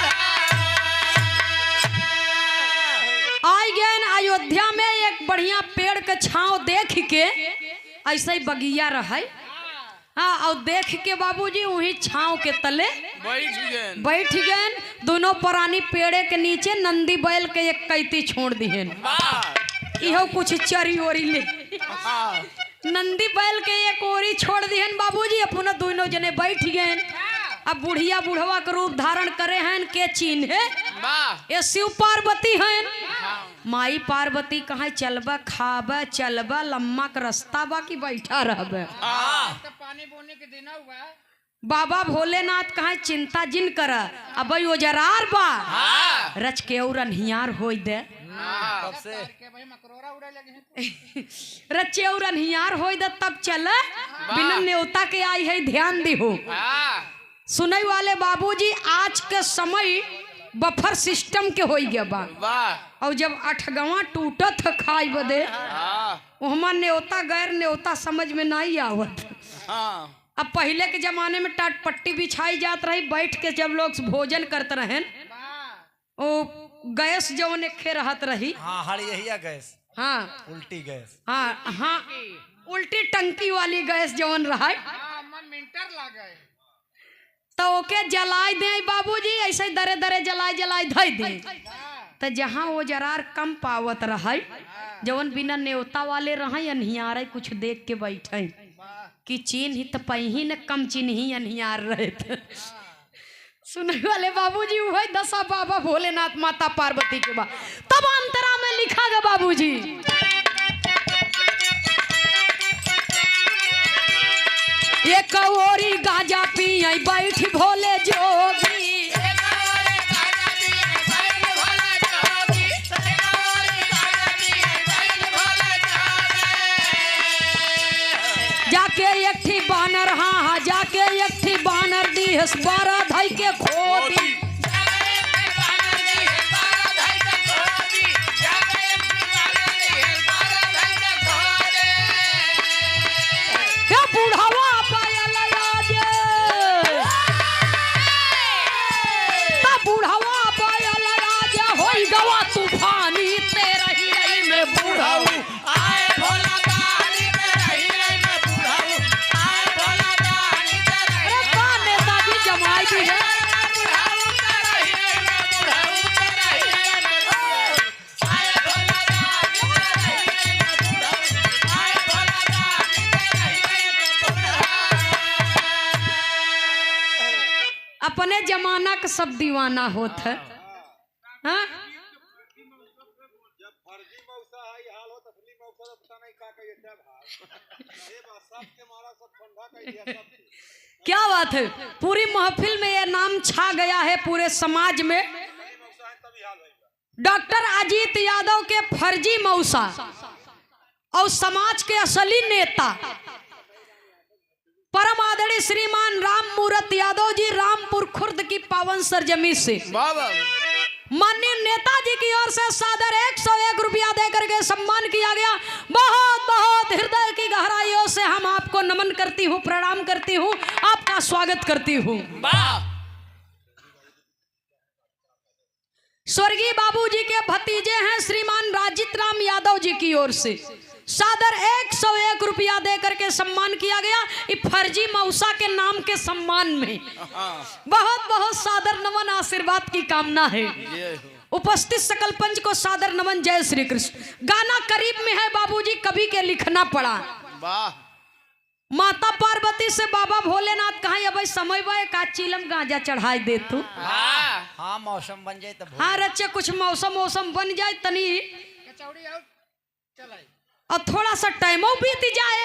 आई गए अयोध्या में एक बढ़िया पेड़ के छांव देख के, ऐसे ही बगिया रहे हाँ और देख के बाबूजी वही छांव के तले बैठ गए। दोनों प्राणी पेड़े के नीचे नंदी बैल के एक कैती छोड़ दिए। इहो कुछ चरी ओरी ले नंदी बैल के एक ओरी छोड़ दिए बाबूजी। अपना दोनों जने बैठ गए। अब बुढ़िया बुढ़वा के रूप धारण करे हैं के चिन्ह ये शिव पार्वती हैं। माई पार्वती कहाँ चलबा खाबा चलबा लम्मा के रास्ता बा की बैठा रहबे। पानी बोने के दिन हुआ बाबा भोलेनाथ कहाँ चिंता जिन कर अब ओजरार बा रच के और अनहियार हो दे रचे और अनहियार हो दे तब चल बिना न्योता के आई है ध्यान दिहो। सुनई वाले बाबूजी आज के समय बफर सिस्टम के हो गया बा और जब 8गवां टूटत खाई बदे वहाँ न्योता गैर न्योता समझ में नहीं आवत। अब पहले के जमाने में टाट पट्टी बिछाई जात रही बैठ के जब लोग भोजन करते रहे ओ गैस जवन एक रहत रही। हाँ गैस हाँ उल्टी गैस हाँ उल्टी टंकी वाली गैस जवन रहा तो ओके जलाई दे बाबूजी ऐसे दरे दरे जलाई धई दे तो जहाँ वो जरार कम पावत रहा जवन बिना न्योता वाले रहा अनहियार कुछ देख के बैठे कि चीन ही तो पही न कम चीन ही अनहियार रहे थे। सुनने वाले बाबूजी वही दशा बाबा भोलेनाथ माता पार्वती के बाद तब अंतरा में लिखा गया बाबूजी एक ओरी गाजा पिए बैठ भोले जोगी जाके एक थी बानर हाँ जाके एक थी बानर दी हस 12 धई के खोदी बुढ़ावा पायल राजे बुढ़ावा पायल राजा होई गवा तूफानी तेरा ही में बुढ़ाऊ आए भोला दानी तेरा ही में बुढ़ाऊ आए भोला दानी तेरा अरे कौन नेताजी जमाई भी है अपने जमाना का सब दीवाना होत है। हाँ? क्या बात है पूरी महफिल में ये नाम छा गया है पूरे समाज में। डॉक्टर अजीत यादव के फर्जी मौसा और समाज के असली नेता परम आदरणीय श्रीमान राम मूरत यादव जी रामपुर खुर्द की पावन सरजमी से माननीय नेताजी की ओर से सादर 101 रुपया देकर के सम्मान किया गया। बहुत बहुत हृदय की गहराइयों से हम आपको नमन करती हूँ प्रणाम करती हूँ आपका स्वागत करती हूँ। स्वर्गीय बाबूजी के भतीजे हैं श्रीमान राजित राम यादव जी की ओर से सादर 101 रुपया देकर के सम्मान किया गया। ये फर्जी मौसा के नाम के सम्मान में बहुत बहुत सादर नमन आशीर्वाद की कामना है। उपस्थित सकल पंच को सादर नमन जय श्री कृष्ण। गाना करीब में है बाबूजी कवि के लिखना पड़ा। माता पार्वती से बाबा भोलेनाथ कहा अब समय बा एक चीलम गांजा चढ़ाई दे तू। हाँ मौसम बन जाए तो हाँ रच्चे कुछ मौसम बन जाए तनी और थोड़ा सा टाइमो बीत जाए।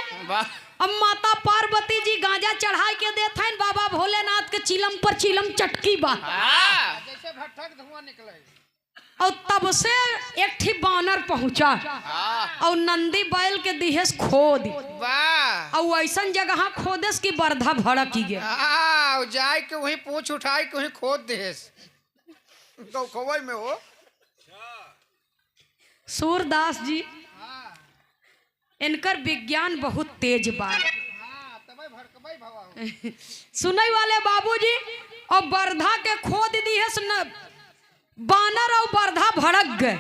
अब माता पार्वती जी गांजा चढ़ाई के देते हैं बाबा भोलेनाथ के चिलम पर चिलम चटकी बा जैसे भट्ठक धुआं निकले और तब से एकठी बानर पहुंचा और नंदी बैल के दिहेस खोद और ऐसा जगह खोदेस की बरधा भड़क गया जाए के वही पूछ उठाई के वही खोद देस गौखवई में हो। सूरदास जी इनकर विज्ञान बहुत तेज बा। सुनई वाले बाबूजी और बरधा के खोद दी है बानर और बरधा भड़क गए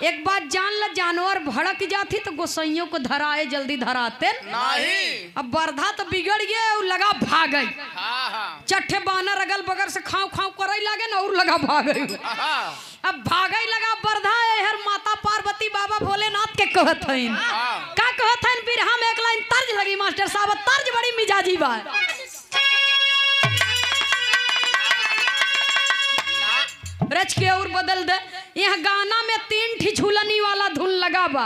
एक बात जान ल, जानवर भड़क जाती तो गोसैयों को धराए जल्दी धराते नहीं। अब बरधा तो बिगड़ गया और लगा भागे। हाँ हाँ चट्ठे बानर अगल बगल से खाव खाव करे लागे ना और लगा भागे। हाँ अब भागे लगा बरधा हर माता पार्वती बाबा भोलेनाथ के कहत हईन। का कहत हईन बिरहा में एक लाइन तर्ज लगी मास्टर साहब, तर्ज बड़ी मिजाजी बा। रच के और बदल दे। यह गाना में 3 ठी झूलनी वाला धुन लगा बा।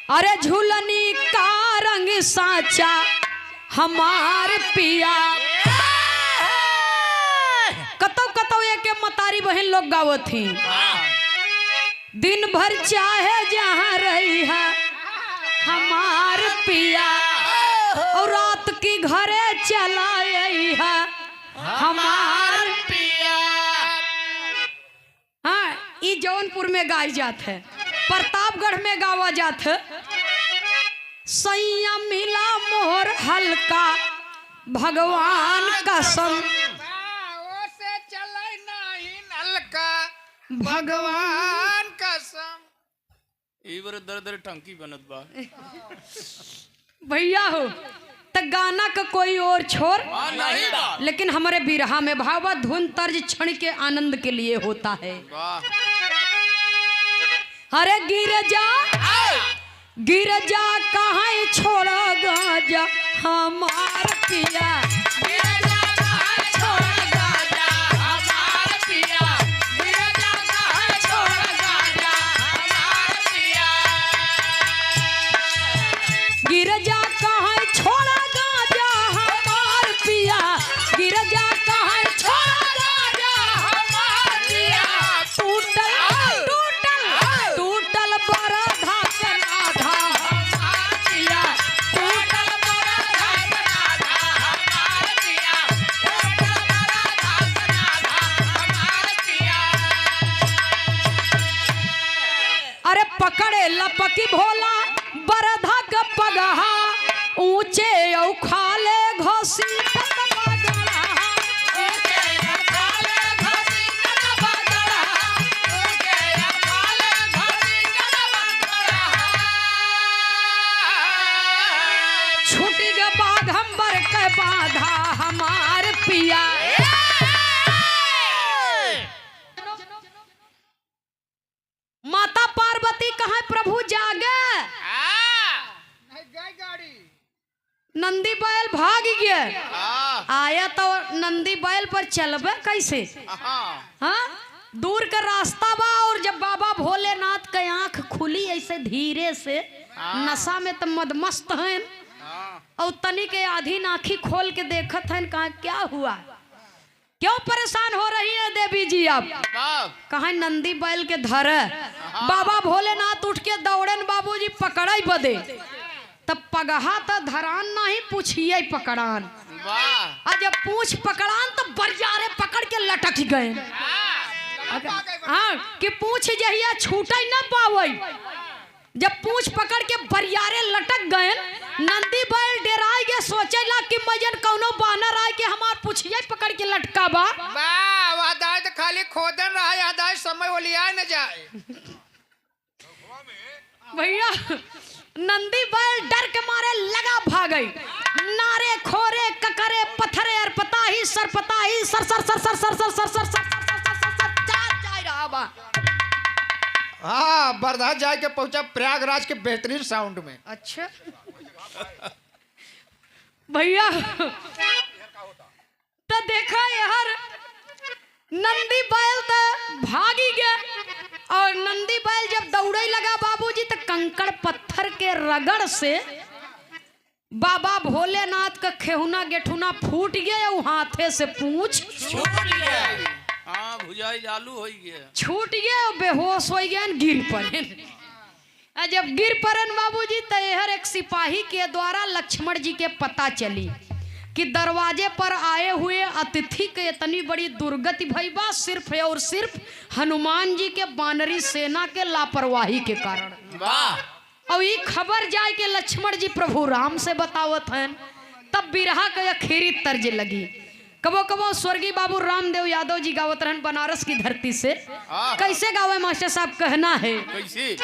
अरे झूलनी का रंग साचा हमार पिया। कतौ कतौ एक मतारी बहन लोग गावत थी। दिन भर चाहे जहाँ रही है हमार पिया, और रात की घरे चला आई है हमार पिया। हाँ, ये जौनपुर में गाई जात है, प्रतापगढ़ में गावा जात है। सैया मिला मोर हल्का भगवान कसम, से चले नहीं नलका भगवान कसम। इबर दर दर टंकी बनत बा भैया हो त गाना का कोई और छोर नहीं बा। लेकिन हमारे बिरहा में भावा धुन तर्ज क्षण के आनंद के लिए होता है। वाह। अरे गिर जा कहाँ छोड़ा गाजा हमार पिया। गिर जा कहाँ छोड़ा गाजा हमार पिया, गिर जा कहाँ छोड़ा गाजा हमार पिया। टूटल टूटल टूटल बरधा के नाधा हमार पिया, टूटल बरधा के नाधा हमार पिया, टूटल बरधा के नाधा हमार पिया। अरे पकड़े लपकी भोला बरधा का पगहा, ऊंचे औ खाले घोसी छुटी ग बाघंबर के बाधा हमार पिया। माता पार्वती कहाँ प्रभु जागे, नंदी बैल भाग गया। आया तो नंदी बैल पर चलबे कैसे। हाँ, दूर का रास्ता बा, और जब बाबा भोलेनाथ के आंख खुली ऐसे धीरे से, नशा में तो मदमस्त हैं, और तनी के आधी नाखी खोल के देखत हैं कहा क्या हुआ, क्यों परेशान हो रही है देवी जी आप। कहा नंदी बैल के धर। बाबा भोलेनाथ उठ के दौड़न बाबूजी पकड़ाई बदे, तब पगहा तो धरान नहीं पूछिए पकड़ान। और जब पूछ पकड़ान तो बरियारे पकड़ के लटक गए। हाँ, कि पूछ जहिया छूट न पावे, जब पूछ पकड़ के बरियारे लटक गए, नंदी बैल डेराई गए, सोचेला कि मजन कौनो बानर आए कि हमार पूछिए पकड़ के लटका बा। तो खाली खोदन रहा, यादाश समय ओलिया न जाए। भैया नंदी बैल डर के मारे लगा भागई, नारे खोरे ककरे पत्थरे और पता ही सर सर सर सर सर सर सर सर सर सर जा रहा बा। हाँ, बरधा जाए के पहुंचा प्रयागराज के बेहतरीन साउंड में। अच्छा भैया तो देखा यार, नंदी बैल तो भागी गया, और नंदी बैल जब दौड़े लगा बाबूजी तो कंकड़ पत्थर के रगड़ से बाबा भोलेनाथ का खेहुना गेठुना फूट गया, और हाथे से पूछ छूट गया। हाँ, भुजाई चालू हो गया, छूट गया, और बेहोश हो गया, गिर पड़े। जब गिर पड़न बाबूजी तो यह एक सिपाही के द्वारा लक्ष्मण जी के पता चली कि दरवाजे पर आए हुए अतिथि के इतनी बड़ी दुर्गति भई बा, सिर्फ और सिर्फ हनुमान जी के बानरी सेना के लापरवाही के कारण। और ये खबर जाए के लक्ष्मण जी प्रभु राम से बतावत हैं तब बिरहा के आखिरी तर्ज लगी। कबो कबो स्वर्गीय बाबू रामदेव यादव जी गावत रहन बनारस की धरती से। कैसे गावे मास्टर साहब, कहना है कैसे?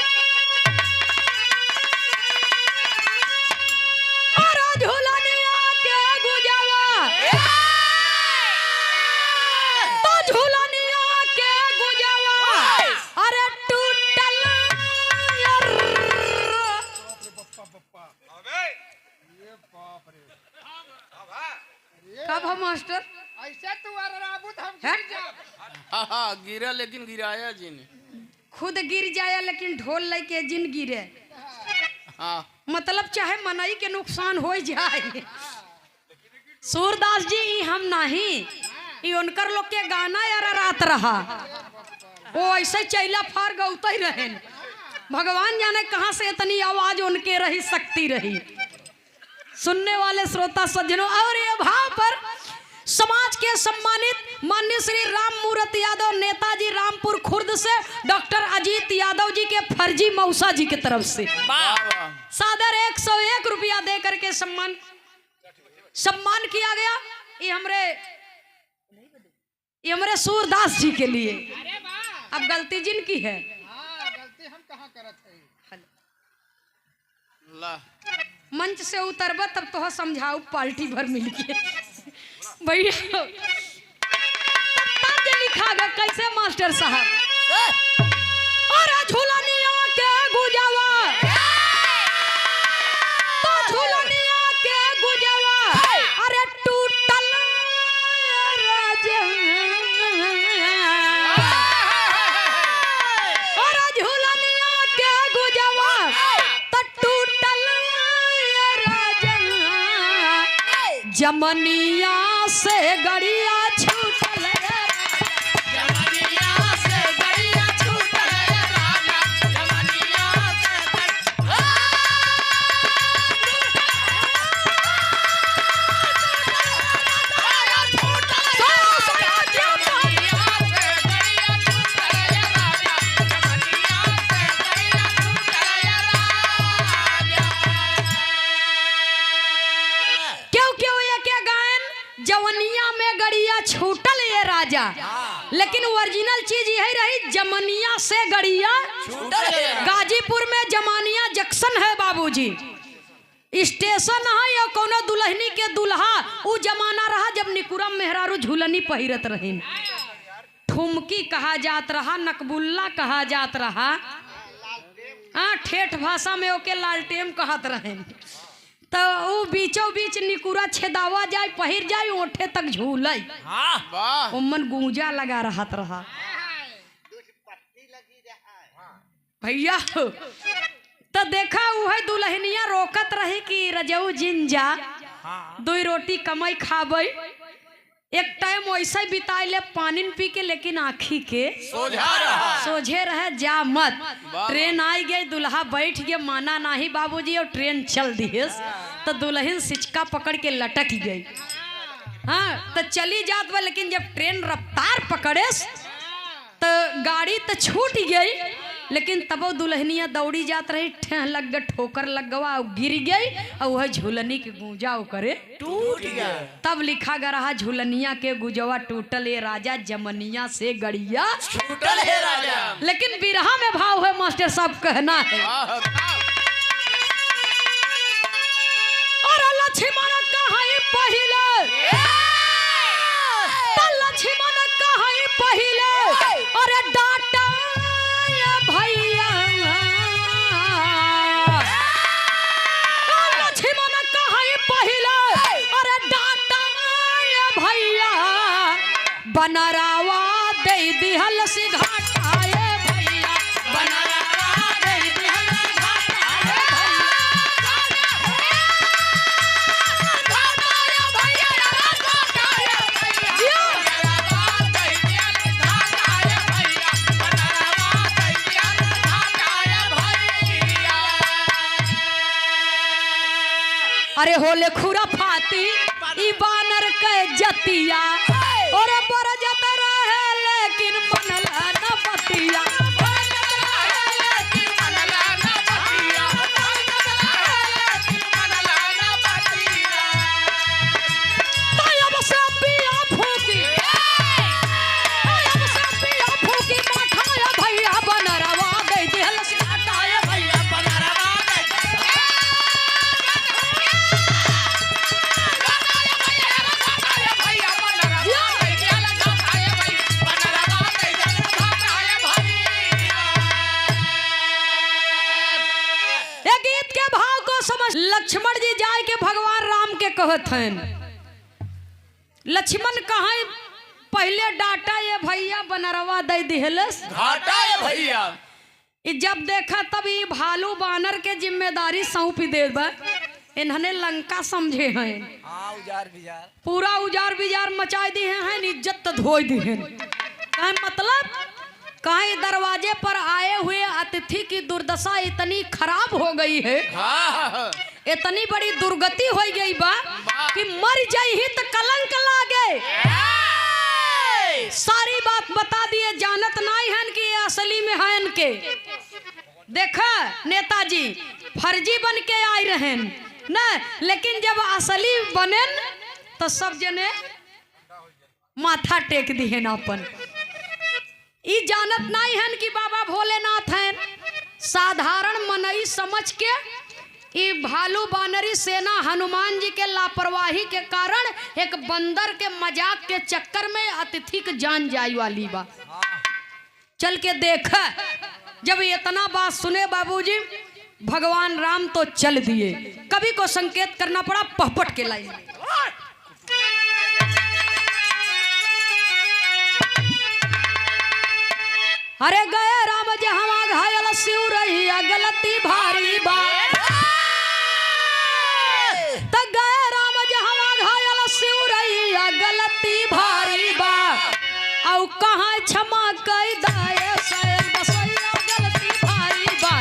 झूलनिया के गुजवा, तो झूलनिया के गुजवा, अरे टूटल कब हो मास्टर? ऐसे तू राबू हम हैं? गिर जा। हाँ गिरा, लेकिन गिराया जी ने। खुद गिर जाया लेकिन ढोल लेके जिन गिरे। हाँ मतलब चाहे मनई के नुकसान हो जाए। सूरदास जी ई हम नहीं, ई उनकर लोग के गाना यार रात रहा, वो ऐसे चैला फार गौते ही रहे। भगवान जाने कहाँ से इतनी आवाज उनके रही, शक्ति रही। सुनने वाले श्रोता सज्जनों, और ये भाव पर समाज के सम्मानित माननीय श्री राम मूर्त यादव नेताजी रामपुर खुर्द से डॉक्टर अजीत यादव जी के फर्जी मौसा जी की तरफ से सादर 101 रुपया दे करके सम्मान किया गया। ये हमरे सूरदास जी के लिए। अरे वाह, अब गलती जिनकी है। हाँ गलती हम कहाँ करत है। ला मंच से उतरब तब तो समझाऊ पार्टी भर मिलके भैया। लिखा गया कैसे मास्टर साहब, और झूलनिया के गुजवा, तो झूलनिया के गुजवा, अरे टूटल राजा, और झूलनिया के गुजवा, तो टूटल राजा, जमनिया से गड़िया छूटल, जमनिया से गड़िया छूटल राजा, जमनिया जवनिया में गड़िया छूटल ये राजा, लेकिन ओरिजिनल चीज यही रही, जमनिया से गड़िया छूटल। गाजीपुर में जमानिया जंक्शन है बाबूजी, स्टेशन है या कोनो दुल्हनी के दुल्हा। उ जमाना रहा जब निकुरम मेहरारू झूलनी पहिरत रही, ठुमकी कहा जात रहा, नकबुल्ला कहा जात रहा, हाँ ठेठ भाषा में ओके लालटेम कहत रहे। तो वो बीचों बीच निकुरा छेदावा जाए, पहिर जाए, ओठे तक झूले, उमन गूंजा लगा रहत रहा भैया। तो देखा वह दुल्हनिया रोकत रही कि रजऊ जिंजा दो रोटी कमाई खाबे। एक टाइम वैसे बिताए ले पानी पी के, लेकिन आँखी के सोझे रहे जा मत। ट्रेन आई गई, दुल्हा बैठ गया, माना नहीं बाबूजी, और ट्रेन चल दिए। तो दुल्हन सिचका पकड़ के लटक गई। हाँ तो चली जात बा, लेकिन जब ट्रेन रफ्तार पकड़े तो गाड़ी तो छूट गई, लेकिन तब दुल्हनिया दौड़ी जात रही, ठेह लग गया, ठोकर लग गवा, गिर गई, और वह झूलनी के गुंजा करे टूट गया। तब लिखा गया रहा, झूलनिया के गुजवा टूटल ये राजा, जमनिया से गड़िया छूटल है राजा। लेकिन बिरहा में भाव है मास्टर साहब, कहना है, और लक्ष्मण कहाई पहिले, लक्ष्मण कहाई पहिले, और डाटा भैया, लक्ष्मण कहाई पहिले, और डाटा भैया, बनरावा दे दिहल से घाटाए भैया, बनरावा दे दिहल से घाटाए अरे होले खुरा फाती ई बानर के जतिया, और पर जत रहे लेकिन मनला न बतिया, कहत हैं लक्ष्मण कहाँ पहले डाटा ये भैया बनरवा दे दिहलस घाटा है भैया। जब देखा तब ये भालू बानर के जिम्मेदारी सौंप दे बा इन्होंने लंका समझे हैं। हाँ उजार बिजार पूरा उजार बिजार मचा दिए हैं, इज्जत धोई दी है। मतलब कहीं दरवाजे पर आए हुए अतिथि की दुर्दशा इतनी खराब हो गई है, हाँ इतनी बड़ी दुर्गति हो गई बा कि मर जाई ही तो कलंक लागे। सारी बात बता दिए, जानत नहीं है कि ये असली में है इनके। देखा नेताजी फर्जी बन के आए रहे न, लेकिन जब असली बने तो सब जने माथा टेक दिए न अपन। ई जानत नहीं है कि बाबा भोलेनाथ हैं। साधारण मनई समझ के ई भालू बानरी सेना हनुमान जी के लापरवाही के कारण एक बंदर के मजाक के चक्कर में अतिथि के जान जाई वाली बा। चल के देखा जब इतना बात सुने बाबूजी भगवान राम तो चल दिए। कभी को संकेत करना पड़ा पहपट के लाइन में। अरे गए राम जहाँ घायल सिउ रही गलती भारी बा। त गए राम जहाँ घायल सिउ रही गलती भारी बा। औ कहाँ क्षमा कई दाए शायद बसैया गलती भारी बा।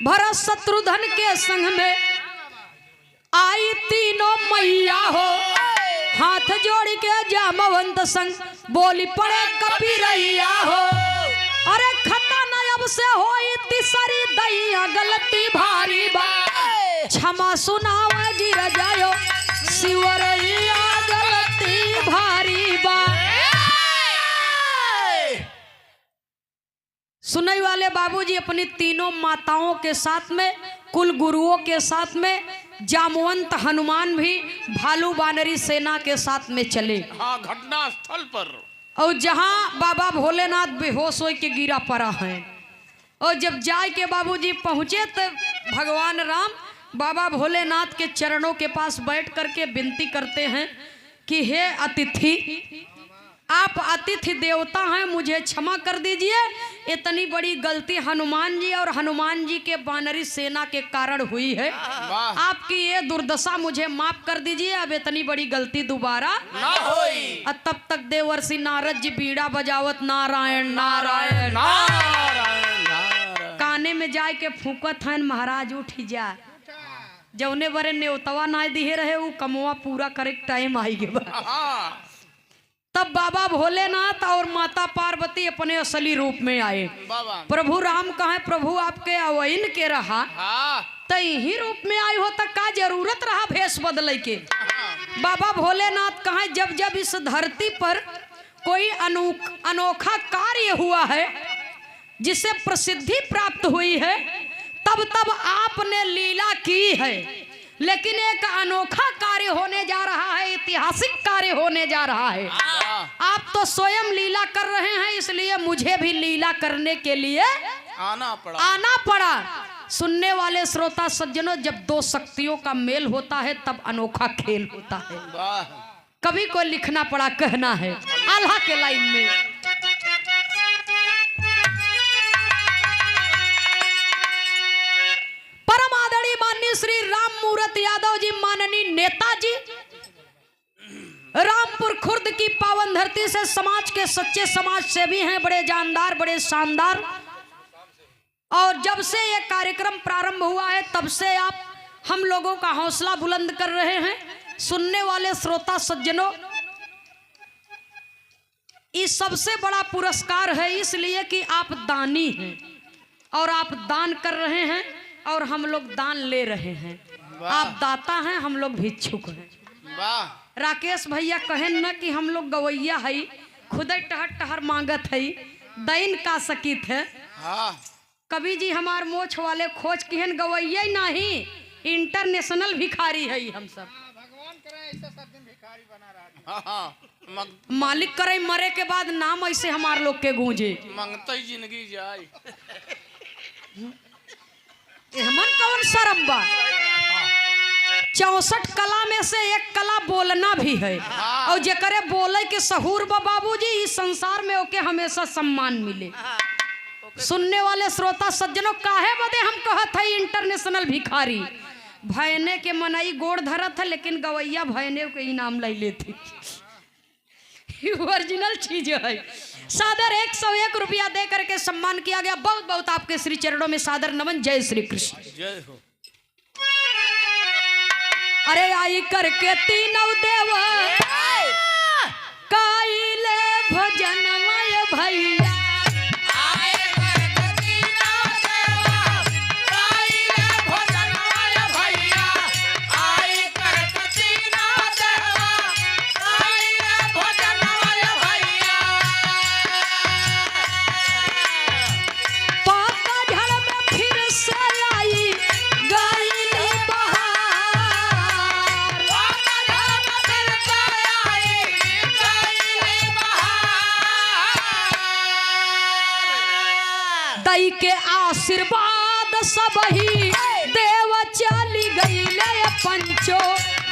भरत शत्रुघ्न के संग में आई तीनों मैया हो, हाथ जोड़ के जामवंत संग बोली पड़े कपी रैया हो। अरे खता न अब से होई तीसरी दैया गलती भारी बा। क्षमा सुनाव गिर जायो शिवरैया गलती भारी बा। सुनने वाले बाबूजी अपनी तीनों माताओं के साथ में कुल गुरुओं के साथ में जामवंत हनुमान भी भालू बानरी सेना के साथ में चले। हाँ घटना स्थल पर। और जहां बाबा भोलेनाथ बेहोश हो के गिरा पड़ा है, और जब जाए के बाबूजी पहुंचे तो भगवान राम बाबा भोलेनाथ के चरणों के पास बैठ करके विनती करते हैं कि हे अतिथि, आप अतिथि देवता हैं, मुझे क्षमा कर दीजिए। इतनी बड़ी गलती हनुमान जी और हनुमान जी के बानरी सेना के कारण हुई है। आपकी ये दुर्दशा मुझे माफ कर दीजिए, अब इतनी बड़ी गलती दोबारा ना होई। तब तक देवर्षि नारद जी बीड़ा बजावत नारायण नारायण काने में जाए के फूकत हैं। महाराज उठ जा, जौने बरे न्योतवा ना दिए रहे वो कमवा पूरा करेक्ट टाइम आई गए। तब बाबा भोलेनाथ और माता पार्वती अपने असली रूप में आए। प्रभु राम कहे प्रभु आपके अवैन के रहा तो यही रूप में आई हो, तक का जरूरत रहा भेष बदले के। बाबा भोलेनाथ कहे जब जब इस धरती पर कोई अनोखा कार्य हुआ है जिसे प्रसिद्धि प्राप्त हुई है, तब तब आपने लीला की है। लेकिन एक अनोखा कार्य होने जा रहा है, ऐतिहासिक कार्य होने जा रहा है। आप तो स्वयं लीला कर रहे हैं, इसलिए मुझे भी लीला करने के लिए आना पड़ा। सुनने वाले श्रोता सज्जनों, जब दो शक्तियों का मेल होता है तब अनोखा खेल होता है। कवि को लिखना पड़ा, कहना है आल्हा के लाइन में। परम आदरणीय माननीय श्री राम मूरत यादव जी, माननीय नेताजी, रामपुर खुर्द की पावन धरती से समाज के सच्चे समाज सेवी हैं, बड़े जानदार, बड़े शानदार। और जब से ये कार्यक्रम प्रारंभ हुआ है तब से आप हम लोगों का हौसला बुलंद कर रहे हैं। सुनने वाले श्रोता सज्जनों, ये सबसे बड़ा पुरस्कार है, इसलिए कि आप दानी हैं और आप दान कर रहे हैं और हम लोग दान ले रहे हैं। आप दाता हैं, हम लोग भिक्षुक हैं। राकेश भैया कहें न कि हम लोग गवैया है, खुद टहर टहर मांगत है, दैन का सकित है। हाँ कवि जी हमार मोछ वाले खोज किहन गवैया नहीं, इंटरनेशनल भिखारी है हम सब। भगवान करे ऐसा सब दिन भिखारी बना रहा। हाँ मालिक करे मरे के बाद नाम ऐसे हमार लोग के गूंजे। मंगते ही जिंदगी जाए। एहमन कौन शरम बा? 64 कला में से एक कला बोलना भी है। और जेकरे बोले के सहूर बा बाबूजी, इस संसार में ओके हमेशा सम्मान मिले। सुनने वाले श्रोता सज्जनों, काहे बदे हम कहत है इंटरनेशनल भिखारी? भयने के मनई गोड़ धरत है, लेकिन गवैया भयने के इनाम ले लेती। ओरिजिनल चीज है। सादर 101 रुपया दे करके सम्मान किया गया। बहुत बहुत आपके श्री चरणों में सादर नमन। जय श्री कृष्ण। जय हो। अरे आई करके तीनों देव काइले भजनमय भैया, दई के आशीर्वाद सबही देव चली गईले पंचो।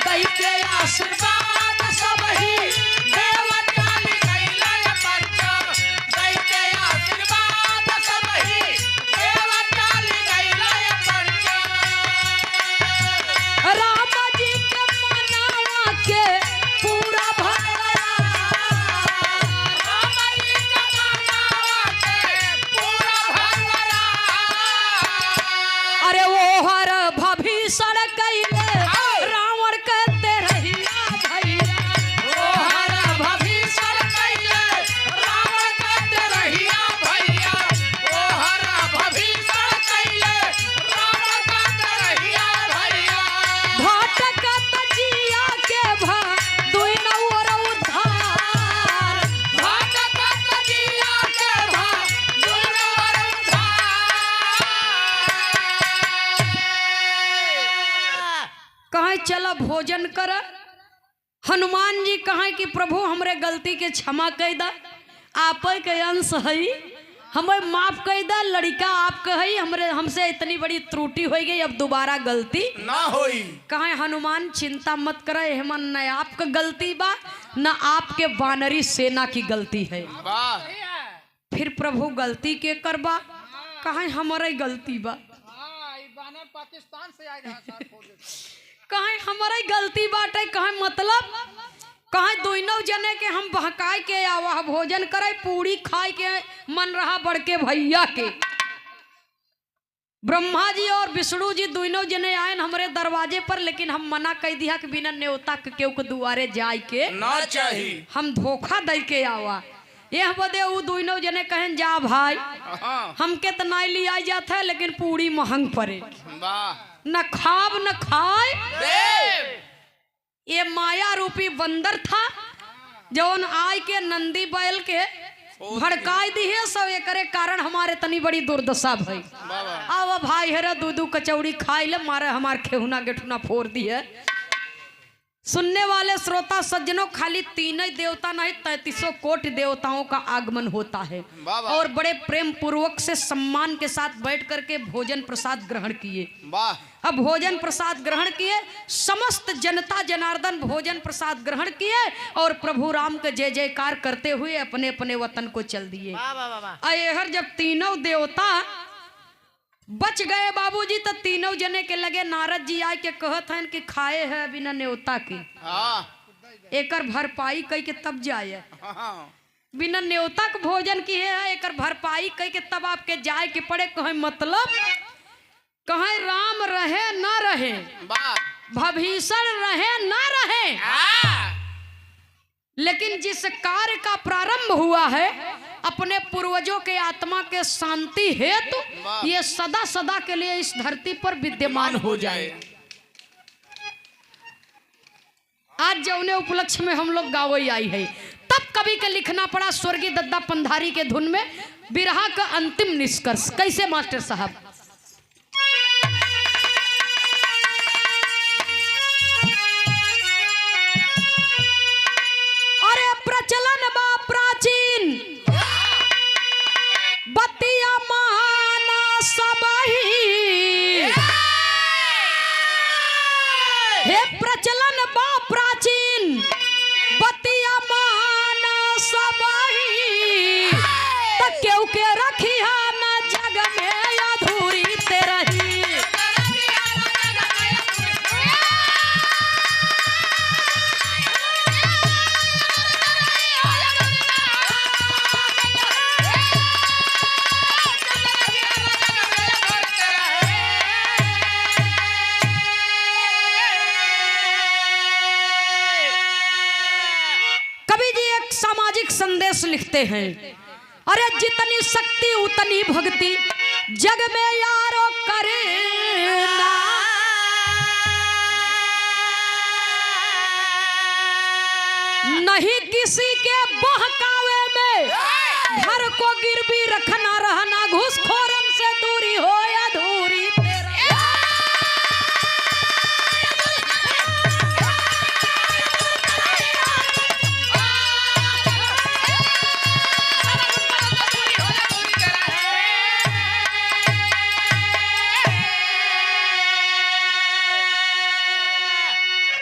दई के आशीर्वाद सबही देव चली गईले पंचो। दई के आशीर्वाद सबही देव चली गईले पंचो। राम जी के मनावा के पूरा भगवान, राम जी के मनावा के पूरा भगवान। अरे वो हर भभीषण कैले रावण कहते रहिया भैया। वो हर भभीषण कैले रावण कहते रहिया भैया। वो हर भभीषण कैले रावण कहते रहिया भैया। भटकत जिया के भा दुई नौर उद्धार। भटकत जिया के भा दुई नौर उद्धार। कहाँ चला भोजन कर। हनुमान जी कहा कि प्रभु हमरे गलती के क्षमा कर दा, आप के अंश हई, हमें माफ कर दा। लड़का आप कही हमरे हमसे इतनी बड़ी त्रुटि हो गई, अब दोबारा गलती ना होई। कहा हनुमान चिंता मत करे, हेमन न आपका गलती बा न आपके वानरी सेना की गलती है। वाह। फिर प्रभु गलती के करबा? कहा हमारा गलती बा। पाकिस्तान से आए रहा। कहे हमारा गलती बाटे। कहे मतलब? कहे दोनों जने के हम बहकाए के आवा भोजन करे, पूरी खाए के मन रहा बड़के भैया के। ब्रह्मा जी और विष्णु जी दोनों जने आए हमारे दरवाजे पर, लेकिन हम मना कर दिया कि बिना न्योता के केहू के दुआरे जाए के ना चाहिए, हम धोखा दे के आवा। यह बदे वो दोनों जने कहें जा भाई हमके तो नहीं लिया जाता है, लेकिन पूरी महंग पड़े। न खाब न खाए। ये माया रूपी बंदर था जौन आय के नंदी बैल के भड़काई दी है सब। एकरे कारण हमारे तनी बड़ी दुर्दशा भई। अब भाई हेरा दूधू कचौड़ी खाई ले, मारे हमारे खेहुना गेठुना फोड़ दी है। सुनने वाले श्रोता सज्जनों, खाली तीन ही देवता नहीं 3300 कोटि देवताओं का आगमन होता है। और बड़े प्रेम पूर्वक से सम्मान के साथ बैठ करके भोजन प्रसाद ग्रहण किए। अब भोजन प्रसाद ग्रहण किए, समस्त जनता जनार्दन भोजन प्रसाद ग्रहण किए और प्रभु राम के जय जयकार करते हुए अपने अपने वतन को चल दिए। अयहर जब तीनों देवता बच गए बाबूजी, तो तीनों जने के लगे नारद जी आए के कहत हैं कि खाए है बिना न्योता के, एकर भरपाई कई के तब जाए। बिना न्योता के भोजन किए है, एकर भरपाई कई के तब आपके जाए के पड़े। कहे मतलब? कहे राम रहे ना रहे, भभीषण रहे ना रहे, लेकिन जिस कार्य का प्रारंभ हुआ है अपने पूर्वजों के आत्मा के शांति हेतु, ये सदा सदा के लिए इस धरती पर विद्यमान हो जाए। आज जौने उपलक्ष्य में हम लोग गावई आई है, तब कवि के लिखना पड़ा स्वर्गीय दद्दा पंधारी के धुन में बिरहा का अंतिम निष्कर्ष। कैसे मास्टर साहब? अरे प्रचलन बा प्राचीन बतिया महाना सबही, हे प्रचलन बा प्राचीन बतिया महाना सबही, त केहू के रखिया न जग में अधूरी तेरही। कवि जी एक सामाजिक संदेश लिखते हैं। अरे जितनी शक्ति उतनी भक्ति जग में यारो करे ना, नहीं किसी के बहकावे में घर को गिरवी रखना, रहना घूसखोरन से दूरी हो अधूरी तेरा।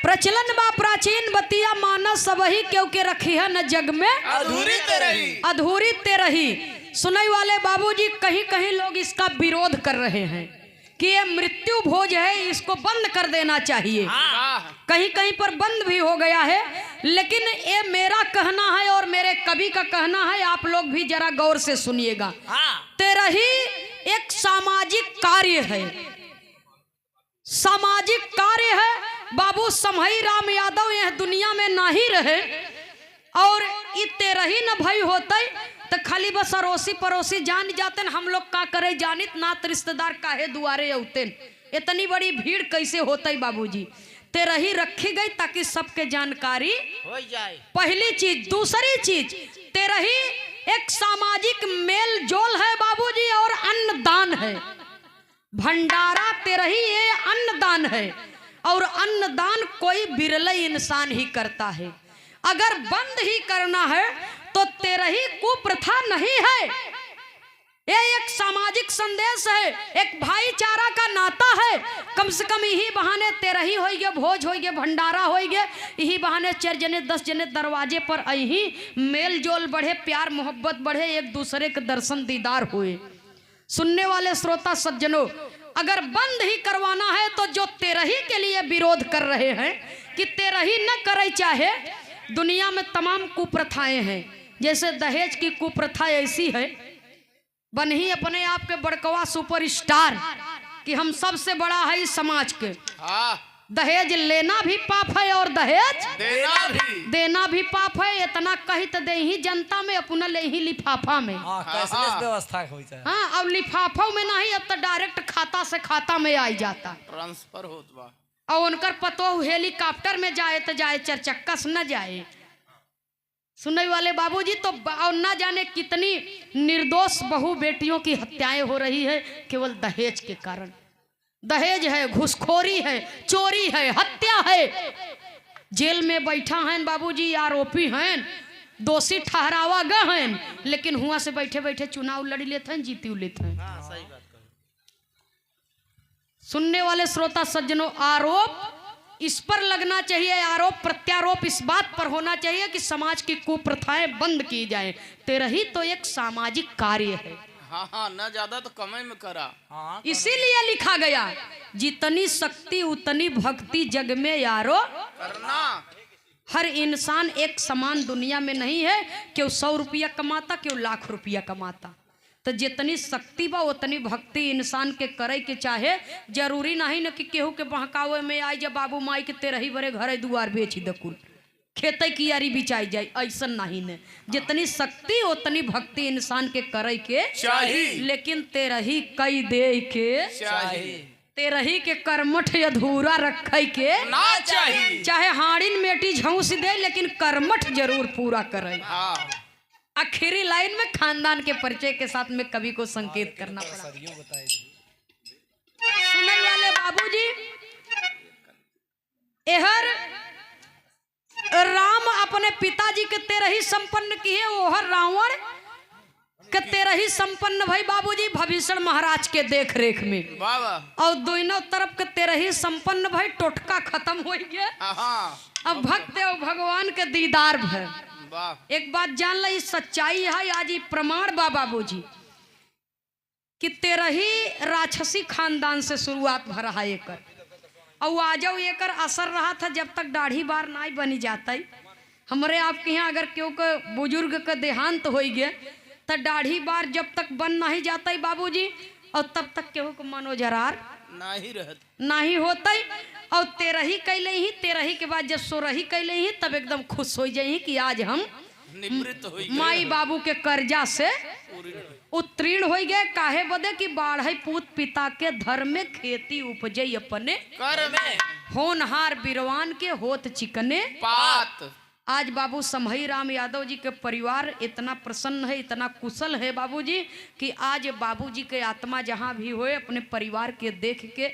प्रचलन बा प्राचीन बतिया माना सबही क्योंकि रखी है न जग में अधूरी तेरही। अधूरी तेरही। सुनई वाले बाबूजी कहीं कहीं लोग इसका विरोध कर रहे हैं कि ये मृत्यु भोज है, इसको बंद कर देना चाहिए। कहीं कहीं पर बंद भी हो गया है, लेकिन ये मेरा कहना है और मेरे कवि का कहना है, आप लोग भी जरा गौर से सुनिएगा। तेरही एक सामाजिक कार्य है, सामाजिक कार्य है। बाबू समहई राम यादव यह दुनिया में ना ही रहे और ये तेरही न भई होते तो खाली बस अड़ोसी पड़ोसी जान जाते, हम लोग का करे जानित, नात रिश्तेदार काहे दुआरे औते। इतनी बड़ी भीड़ कैसे होते बाबूजी? तेरही रखी गई ताकि सबके जानकारी हो जाए। पहली चीज। दूसरी चीज, तेरही एक सामाजिक मेल जोल है बाबूजी और अन्नदान है। भंडारा तेरही ये अन्नदान है और अन्नदान कोई बिरले इंसान ही करता है। अगर बंद ही करना है तो तेरही कुप्रथा नहीं है, ये एक सामाजिक संदेश है, एक भाईचारा का नाता है। कम से कम यही बहाने तेरही हो गए, भोज हो गए, भंडारा हो गए, यही बहाने 4 जने 10 जने दरवाजे पर यही मेल जोल बढ़े, प्यार मोहब्बत बढ़े, एक दूसरे के दर्शन दीदार हुए। सुनने वाले श्रोता सज्जनों, अगर बंद ही करवाना है तो जो तेरही के लिए विरोध कर रहे हैं कि तेरही न करे, चाहे दुनिया में तमाम कुप्रथाएं हैं। जैसे दहेज की कुप्रथा ऐसी है, बन ही अपने आप के बड़कवा सुपरस्टार कि हम सबसे बड़ा है इस समाज के। दहेज लेना भी पाप है और दहेज देना भी पाप है। इतना कही तो दे ही जनता में, अपना ले ही लिफाफा में। कैशलेस व्यवस्था होई है। हाँ, अब लिफाफा में नहीं, अब तो डायरेक्ट खाता से खाता में आई जाता, ट्रांसफर होत बा। और उनकर पतो हेलीकॉप्टर में जाए तो जाए, 4 चक्का से न जाए। सुनने वाले बाबूजी, तो और न जाने कितनी निर्दोष बहु बेटियों की हत्याएं हो रही है केवल दहेज के कारण। दहेज है, घुसखोरी है, चोरी है, हत्या है। जेल में बैठा हैं बाबूजी, आरोपी हैं, दोषी ठहरावा गए हैं, लेकिन हुआ से बैठे बैठे चुनाव लड़ी लेते हैं, जीती लेते हैं। सही बात। सुनने वाले श्रोता सज्जनों, आरोप इस पर लगना चाहिए, आरोप प्रत्यारोप इस बात पर होना चाहिए कि समाज की कुप्रथाएं बंद की जाए। तेरही तो एक सामाजिक कार्य है। हाँ, न ज्यादा तो कम में करा। इसीलिए लिखा गया, जितनी शक्ति उतनी भक्ति जग में यारो करना। हर इंसान एक समान दुनिया में नहीं है, क्यों 100 रुपया कमाता, क्यों लाख रुपया कमाता। तो जितनी शक्ति बा उतनी भक्ति इंसान के करे के चाहे। जरूरी नहीं न कि केहू के बहकावे में आई जब बाबू माई के तेरही बरे घरे दुआर बेची दकुल खेते की यारी बिचाई जाए, ऐसा नहीं ने। जितनी शक्ति उतनी भक्ति इंसान के करे के चाहिए, लेकिन तेरही कई दे के चाहिए। तेरही के कर्मठ अधूरा रखे के ना चाहिए। चाहे हाड़िन मेटी झौंस दे लेकिन कर्मठ जरूर पूरा करे। हाँ आखिरी लाइन में खानदान के परिचय के साथ में कवि को संकेत करना पड़ा। सुनने वाले बाबूजी, एहर राम अपने पिताजी के तेरही संपन्न किए, ओहर रावण के तेरही संपन्न भाई बाबूजी भविष्य महाराज के देख रेख में। बाबा और दोनों तरफ के तेरही संपन्न भाई टोटका खत्म हो गया। हाँ अब भक्त और भगवान के दीदार भर। वाह एक बात जान ली, सच्चाई है आज ये प्रमाण बा बाबूजी कि तेरही राक्षसी खानदान से शुरुआत भर रहा एकर। और आजो एकर असर रहा था जब तक दाढ़ी बार नहीं बनी जाता। हमारे आपके यहाँ अगर क्यों के बुजुर्ग का देहांत हो गया तो दाढ़ी बार जब तक बन नहीं जाता है बाबूजी, और तब तक केहू को मनोजरार नहीं रहत नहीं होता। और तेरही कैले ही, तेरही के बाद जब सोरही कैले ही तब एकदम खुश हो जाही कि आज हम निवृत्त हो माई बाबू के कर्जा से उत्तीर्ण हो गए। काहे बदे कि बाढ़ई पूत पिता के धर्म में खेती उपजे अपने कर में होनहार बिरवान के होत चिकने पात। आज बाबू समही राम यादव जी के परिवार इतना प्रसन्न है, इतना कुशल है बाबूजी कि आज बाबूजी के आत्मा जहाँ भी होए अपने परिवार के देख के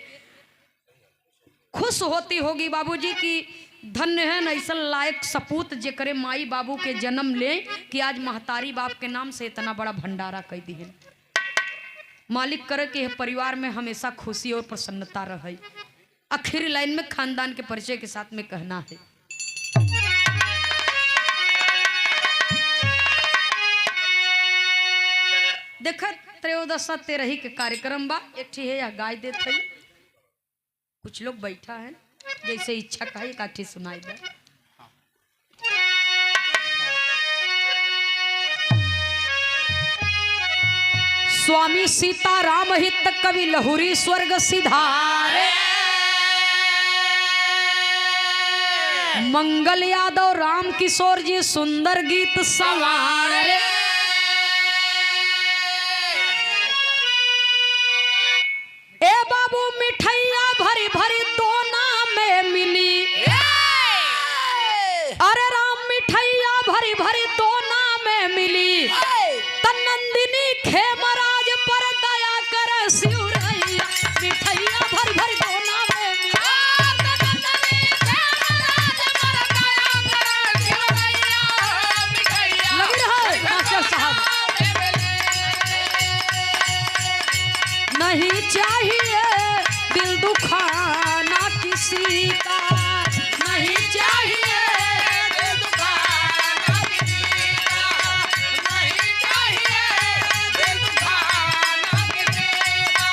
खुश होती होगी बाबूजी कि धन्य है ऐसा लायक सपूत जेकरे माई बाबू के जन्म ले कि आज महतारी बाप के नाम से इतना बड़ा भंडारा कह दी है। मालिक करे कि परिवार में हमेशा खुशी और प्रसन्नता रहे। आखिरी लाइन में खानदान के परिचय के साथ में कहना है, देखा त्रयोदशा तेरही के कार्यक्रम बा। एक ठी है या गाय देत है, कुछ लोग बैठा है जैसे इच्छा का एक आठी सुनाई दे। स्वामी सीताराम हित कवि लहुरी स्वर्ग सिधारे, मंगल यादव राम किशोर जी सुंदर गीत संवारे। ए बाबू मिठैया भरी भरी दोना में मिली, अरे राम मिठैया भरी भरी दोना में मिली, तनंदिनी खेमराज पर दया कर सिउरैया, मिठैया भरी भरी दोना में मिली, तनंदिनी खेमराज पर दया कर सिउरैया, मिठैया लगी रहा मास्टर साहब। नहीं चाहिए दिल दुखाना किसी का, नहीं चाहिए दिल दुखाना किसी का, नहीं चाहिए दिल दुखाना किसी का।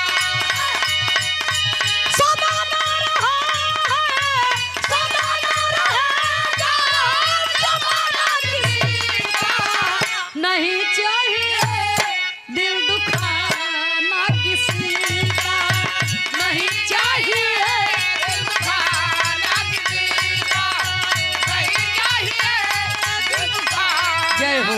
सदा ना रहा है, सदा ना रहेगा जमाना किसी का, नहीं चाहिए दिल दुखाना किसी का, नहीं चाहिए दिल दुखाना किसी का, नहीं चाहिए दिल दुखाना। जय हो।